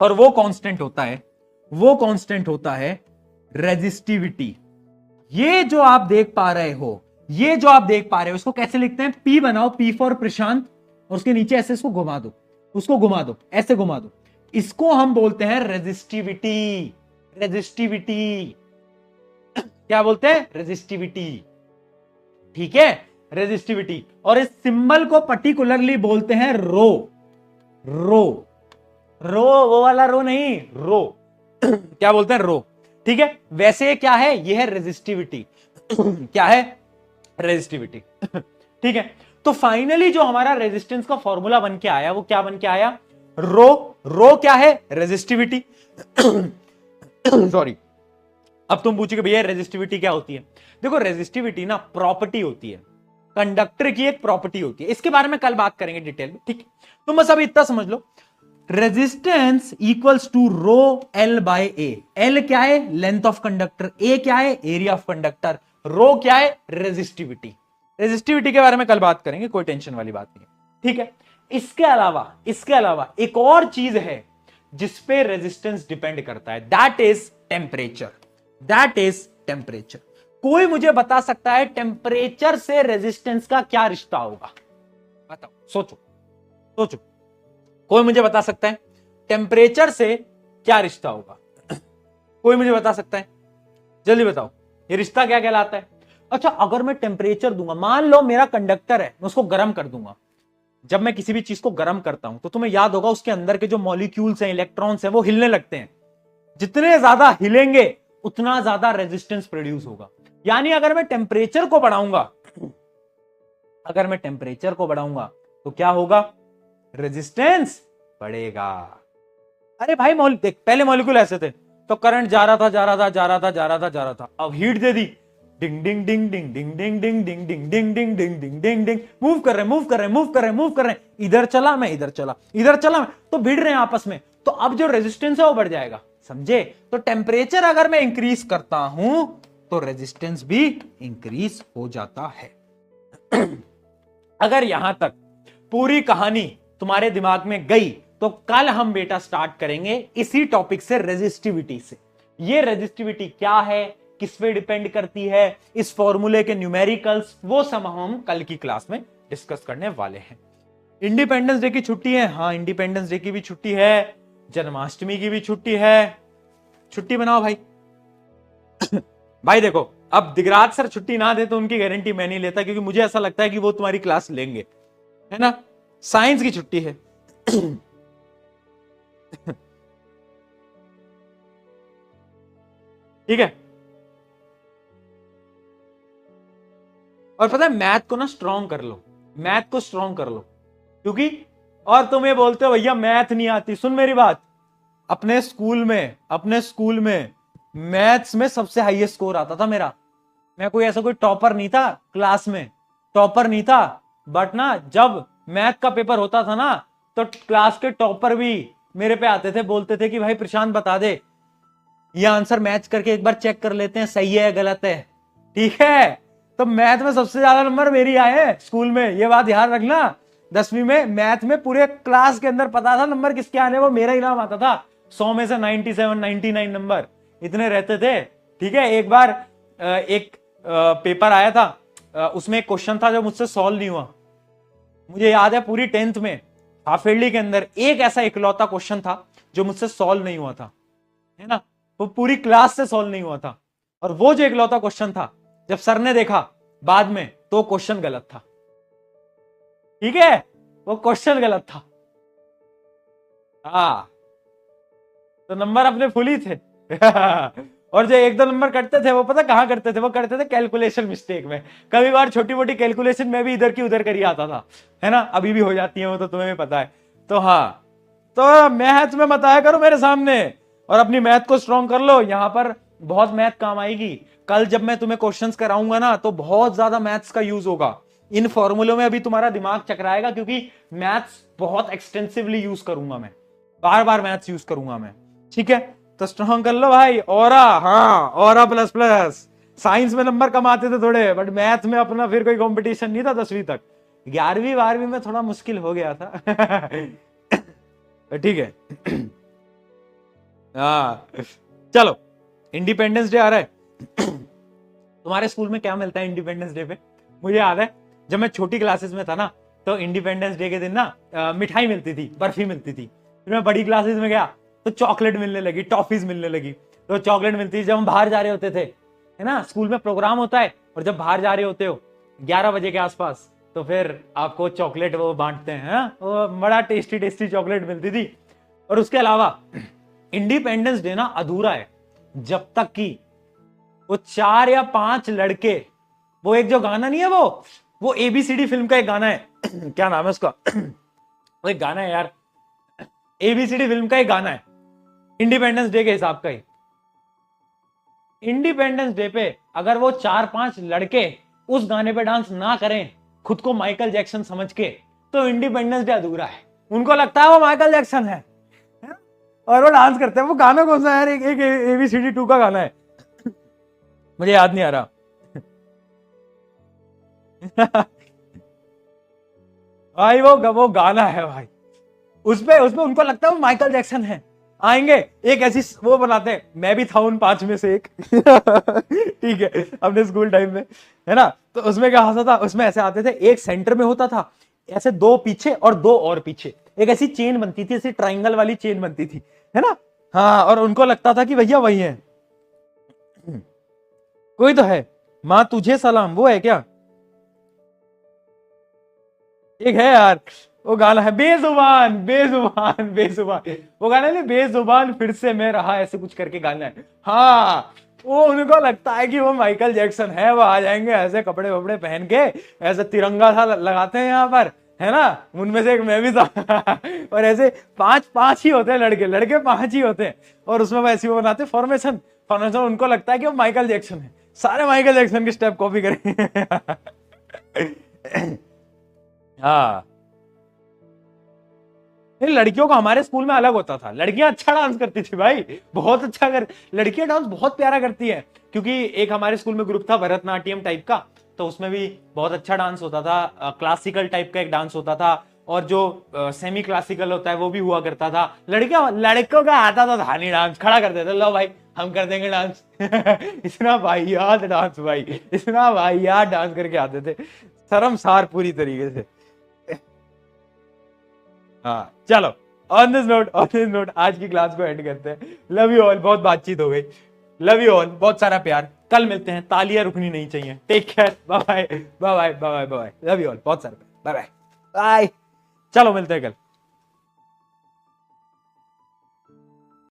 और वो कांस्टेंट होता है रेजिस्टिविटी। ये जो आप देख पा रहे हो, इसको कैसे लिखते हैं? P बनाओ, P फॉर प्रशांत, और उसके नीचे ऐसे इसको घुमा दो, उसको घुमा दो, ऐसे घुमा दो। इसको हम बोलते हैं रेजिस्टिविटी। क्या बोलते हैं? रेजिस्टिविटी। ठीक है, रेजिस्टिविटी। और इस सिंबल को पर्टिकुलरली बोलते हैं रो। वो वाला रो नहीं, रो। क्या बोलते हैं? रो। ठीक है, वैसे क्या है? ये है रेजिस्टिविटी। क्या है? रेजिस्टिविटी। ठीक है, तो फाइनली जो हमारा रेजिस्टेंस का फॉर्मूला बन के आया, वो क्या बन के आया? रो क्या है? रेजिस्टिविटी। सॉरी। अब तुम पूछोगे भैया रेजिस्टिविटी क्या होती है? देखो, रेजिस्टिविटी ना प्रॉपर्टी होती है, कंडक्टर की एक प्रॉपर्टी होती है। इसके बारे में कल बात करेंगे डिटेल में। ठीक है, तुम बस अभी इतना समझ लो, resistance equals to rho L by A. L क्या है? Length of conductor. ए क्या है? Area of conductor. रो क्या है? रेजिस्टिविटी। रेजिस्टिविटी के बारे में कल बात करेंगे, कोई टेंशन वाली बात नहीं है, ठीक है। इसके अलावा एक और चीज है जिसपे रेजिस्टेंस डिपेंड करता है, that is temperature. That is temperature. कोई मुझे बता सकता है टेम्परेचर से रेजिस्टेंस का क्या रिश्ता होगा? बताओ, सोचो सोचो, कोई मुझे बता सकता है टेम्परेचर से क्या रिश्ता होगा? कोई मुझे बता सकता है? जल्दी बताओ, ये रिश्ता क्या कहलाता है? अच्छा, अगर मैं टेम्परेचर दूंगा, मान लो मेरा कंडक्टर है, मैं उसको गर्म कर दूंगा। जब मैं किसी भी चीज को गर्म करता हूं तो तुम्हें याद होगा उसके अंदर के जो मॉलिक्यूल्स हैं, इलेक्ट्रॉन्स हैं, वो हिलने लगते हैं। जितने ज्यादा हिलेंगे उतना ज्यादा रेजिस्टेंस प्रोड्यूस होगा। यानी अगर मैं टेम्परेचर को बढ़ाऊंगा, तो क्या होगा? रेजिस्टेंस बढ़ेगा। अरे भाई देख, पहले मॉलिक्यूल ऐसे थे तो करंट जा रहा था। अब हीट दे दी, डिंग डिंग डिंग डिंग डिंग डिंग डिंग डिंग डिंग डिंग डिंग डिंग डिंग डिंग डिंग, मूव कर रहे हैं, इधर चला मैं, तो भिड़ रहे हैं आपस में, तो अब जो रेजिस्टेंस है वो बढ़ जाएगा। समझे? तो टेम्परेचर अगर मैं इंक्रीज करता हूं तो रेजिस्टेंस भी इंक्रीज हो जाता है। अगर यहां तक पूरी कहानी तुम्हारे दिमाग में गई तो कल हम बेटा स्टार्ट करेंगे इसी टॉपिक से, रेजिस्टिविटी से। ये रेजिस्टिविटी क्या है, किस पे डिपेंड करती है, इस फॉर्मूले के न्यूमेरिकल्स, वो सब हम कल की क्लास में डिस्कस करने वाले हैं। इंडिपेंडेंस डे की छुट्टी है, हाँ इंडिपेंडेंस डे की भी छुट्टी है, जन्माष्टमी की भी छुट्टी है। छुट्टी बनाओ भाई। भाई देखो, अब दिगराज सर छुट्टी ना दे तो उनकी गारंटी मैं नहीं लेता, क्योंकि मुझे ऐसा लगता है कि वो तुम्हारी क्लास लेंगे, है ना। साइंस की छुट्टी है। ठीक है। और पता है, मैथ को ना स्ट्रॉन्ग कर लो, क्योंकि और तुम ये बोलते हो भैया मैथ नहीं आती। सुन मेरी बात, अपने स्कूल में मैथ्स में सबसे हाईएस्ट स्कोर आता था मेरा। मैं कोई ऐसा कोई टॉपर नहीं था क्लास में, बट ना जब मैथ का पेपर होता था ना तो क्लास के टॉपर भी मेरे पे आते थे, बोलते थे कि भाई प्रशांत बता दे, ये आंसर मैच करके एक बार चेक कर लेते हैं, सही है या गलत है। ठीक है, तो मैथ में सबसे ज्यादा नंबर मेरी आए हैं स्कूल में, ये बात याद रखना। 10वीं में मैथ में पूरे क्लास के अंदर पता था नंबर किसके आने, वो मेरा इनाम आता था। 100 में से 97 99 नंबर इतने रहते थे। ठीक है, एक बार एक पेपर आया था, उसमें एक क्वेश्चन था जो मुझसे सॉल्व नहीं हुआ। मुझे याद है पूरी 10th में हाफ ईयरली के अंदर एक ऐसा इकलौता क्वेश्चन था जो मुझसे सॉल्व नहीं हुआ था, है ना। वो पूरी क्लास से सॉल्व नहीं हुआ था, और वो जो इकलौता क्वेश्चन था जब सर ने देखा बाद में तो क्वेश्चन गलत था। ठीक है, वो क्वेश्चन गलत था। हाँ, तो नंबर अपने फुल ही थे। और जो 1-2 नंबर कटते थे वो पता कहां करते थे? वो करते थे कैलकुलेशन मिस्टेक में। कभी बार छोटी मोटी कैलकुलेशन में भी इधर की उधर करी आता था, है ना। अभी भी हो जाती है वो, तो तुम्हें भी पता है। तो हाँ, तो मैथ्स में मत आया करो मेरे सामने, और अपनी मैथ को स्ट्रॉन्ग कर लो। यहां पर बहुत मैथ काम आएगी। कल जब मैं तुम्हें क्वेश्चंस कराऊंगा ना तो बहुत ज्यादा मैथ्स का यूज होगा। इन फॉर्मूलों में अभी तुम्हारा दिमाग चकराएगा, क्योंकि मैथ्स बहुत एक्सटेंसिवली यूज करूंगा मैं, बार बार मैथ्स यूज करूंगा मैं। ठीक है, तो स्ट्रॉन्ग कर लो भाई। ऑरा, हाँ ऑरा प्लस प्लस। साइंस में नंबर कम आते थे थोड़े, बट मैथ में अपना फिर कोई कंपटीशन नहीं था 10वीं तक। 11वीं 12वीं में थोड़ा मुश्किल हो गया था। ठीक है। हाँ, चलो इंडिपेंडेंस डे आ रहा है। तुम्हारे स्कूल में क्या मिलता है इंडिपेंडेंस डे पे? मुझे याद है जब मैं छोटी क्लासेस में था ना, तो इंडिपेंडेंस डे के दिन ना मिठाई मिलती थी, बर्फी मिलती थी। फिर मैं बड़ी क्लासेस में गया तो चॉकलेट मिलने लगी, टॉफीज मिलने लगी। तो चॉकलेट मिलती थी जब हम बाहर जा रहे होते थे, है ना। स्कूल में प्रोग्राम होता है और जब बाहर जा रहे होते हो 11 बजे के आसपास, तो फिर आपको चॉकलेट वो बांटते हैं, हाँ? वो बड़ा टेस्टी टेस्टी चॉकलेट मिलती थी। और उसके अलावा इंडिपेंडेंस डे ना अधूरा है जब तक कि वो 4 या 5 लड़के, वो एक जो गाना नहीं है, वो एबीसीडी फिल्म का एक गाना है। क्या नाम है उसका? वो एक गाना है यार, एबीसीडी फिल्म का एक गाना है, इंडिपेंडेंस डे के हिसाब का ही। इंडिपेंडेंस डे पे अगर वो 4-5 लड़के उस गाने पे डांस ना करें खुद को माइकल जैक्सन समझ के, तो इंडिपेंडेंस डे अधूरा है। उनको लगता है वो माइकल जैक्सन है, और वो डांस करते हैं। वो गाना कौन सा है यार? एक ABCD2 का गाना है, मुझे याद नहीं आ रहा। भाई वो गाना है भाई, उसपे उनको लगता है वो माइकल जैक्सन है। आएंगे एक ऐसी वो बनाते हैं, मैं भी था उन 5 में से एक। ठीक है, अपने स्कूल टाइम में, है ना? तो उसमें क्या होता था, उसमें ऐसे आते थे, एक सेंटर में होता था, ऐसे 2 पीछे और 2 और पीछे, एक ऐसी चेन बनती थी, ऐसी ट्राइंगल वाली चेन बनती थी, है ना? हाँ, और उनको लगता था कि भैया वही है, कोई तो है। माँ तुझे सलाम, वो है क्या? एक है यार, वो गाना है, बेजुबान बेजुबान बेजुबान, वो गाना है बेजुबान फिर से मैं रहा, ऐसे कुछ करके गाना है। हाँ, वो उनको लगता है कि वो माइकल जैक्सन है, वो आ जाएंगे ऐसे कपड़े वपड़े पहन के, ऐसे तिरंगा सा लगाते हैं यहाँ पर, है ना? उनमें से एक मैं भी था। और ऐसे 5 ही होते हैं लड़के, लड़के 5 ही होते हैं, और उसमें वो ऐसी वो बनाते फॉर्मेशन फॉर्मेशन, उनको लगता है कि वो माइकल जैक्सन है, सारे माइकल जैक्सन के स्टेप कॉपी करेंगे। हाँ, नहीं, लड़कियों का हमारे स्कूल में अलग होता था, लड़कियां अच्छा डांस करती थी भाई, बहुत अच्छा कर, लड़कियां डांस बहुत प्यारा करती है, क्योंकि एक हमारे स्कूल में ग्रुप था भरतनाट्यम टाइप का, तो उसमें भी बहुत अच्छा डांस होता था, क्लासिकल टाइप का एक डांस होता था, और जो सेमी क्लासिकल होता है वो भी हुआ करता था। लड़कों का आता था धानी डांस, खड़ा कर देते, लो भाई हम कर देंगे डांस। इतना वाहियात डांस भाई, इतना वाहियात डांस करके आते थे, शर्मसार पूरी तरीके से। हाँ चलो, ऑन दिस नोट आज की क्लास को एंड करते हैं। लव यू ऑल, बहुत बातचीत हो गई, लव यू ऑल, बहुत सारा प्यार, कल मिलते हैं, तालियां रुकनी नहीं चाहिए। Take care, bye bye bye bye bye bye, love you all, बहुत सारा प्यार, बाय बाय बाय, चलो मिलते हैं कल।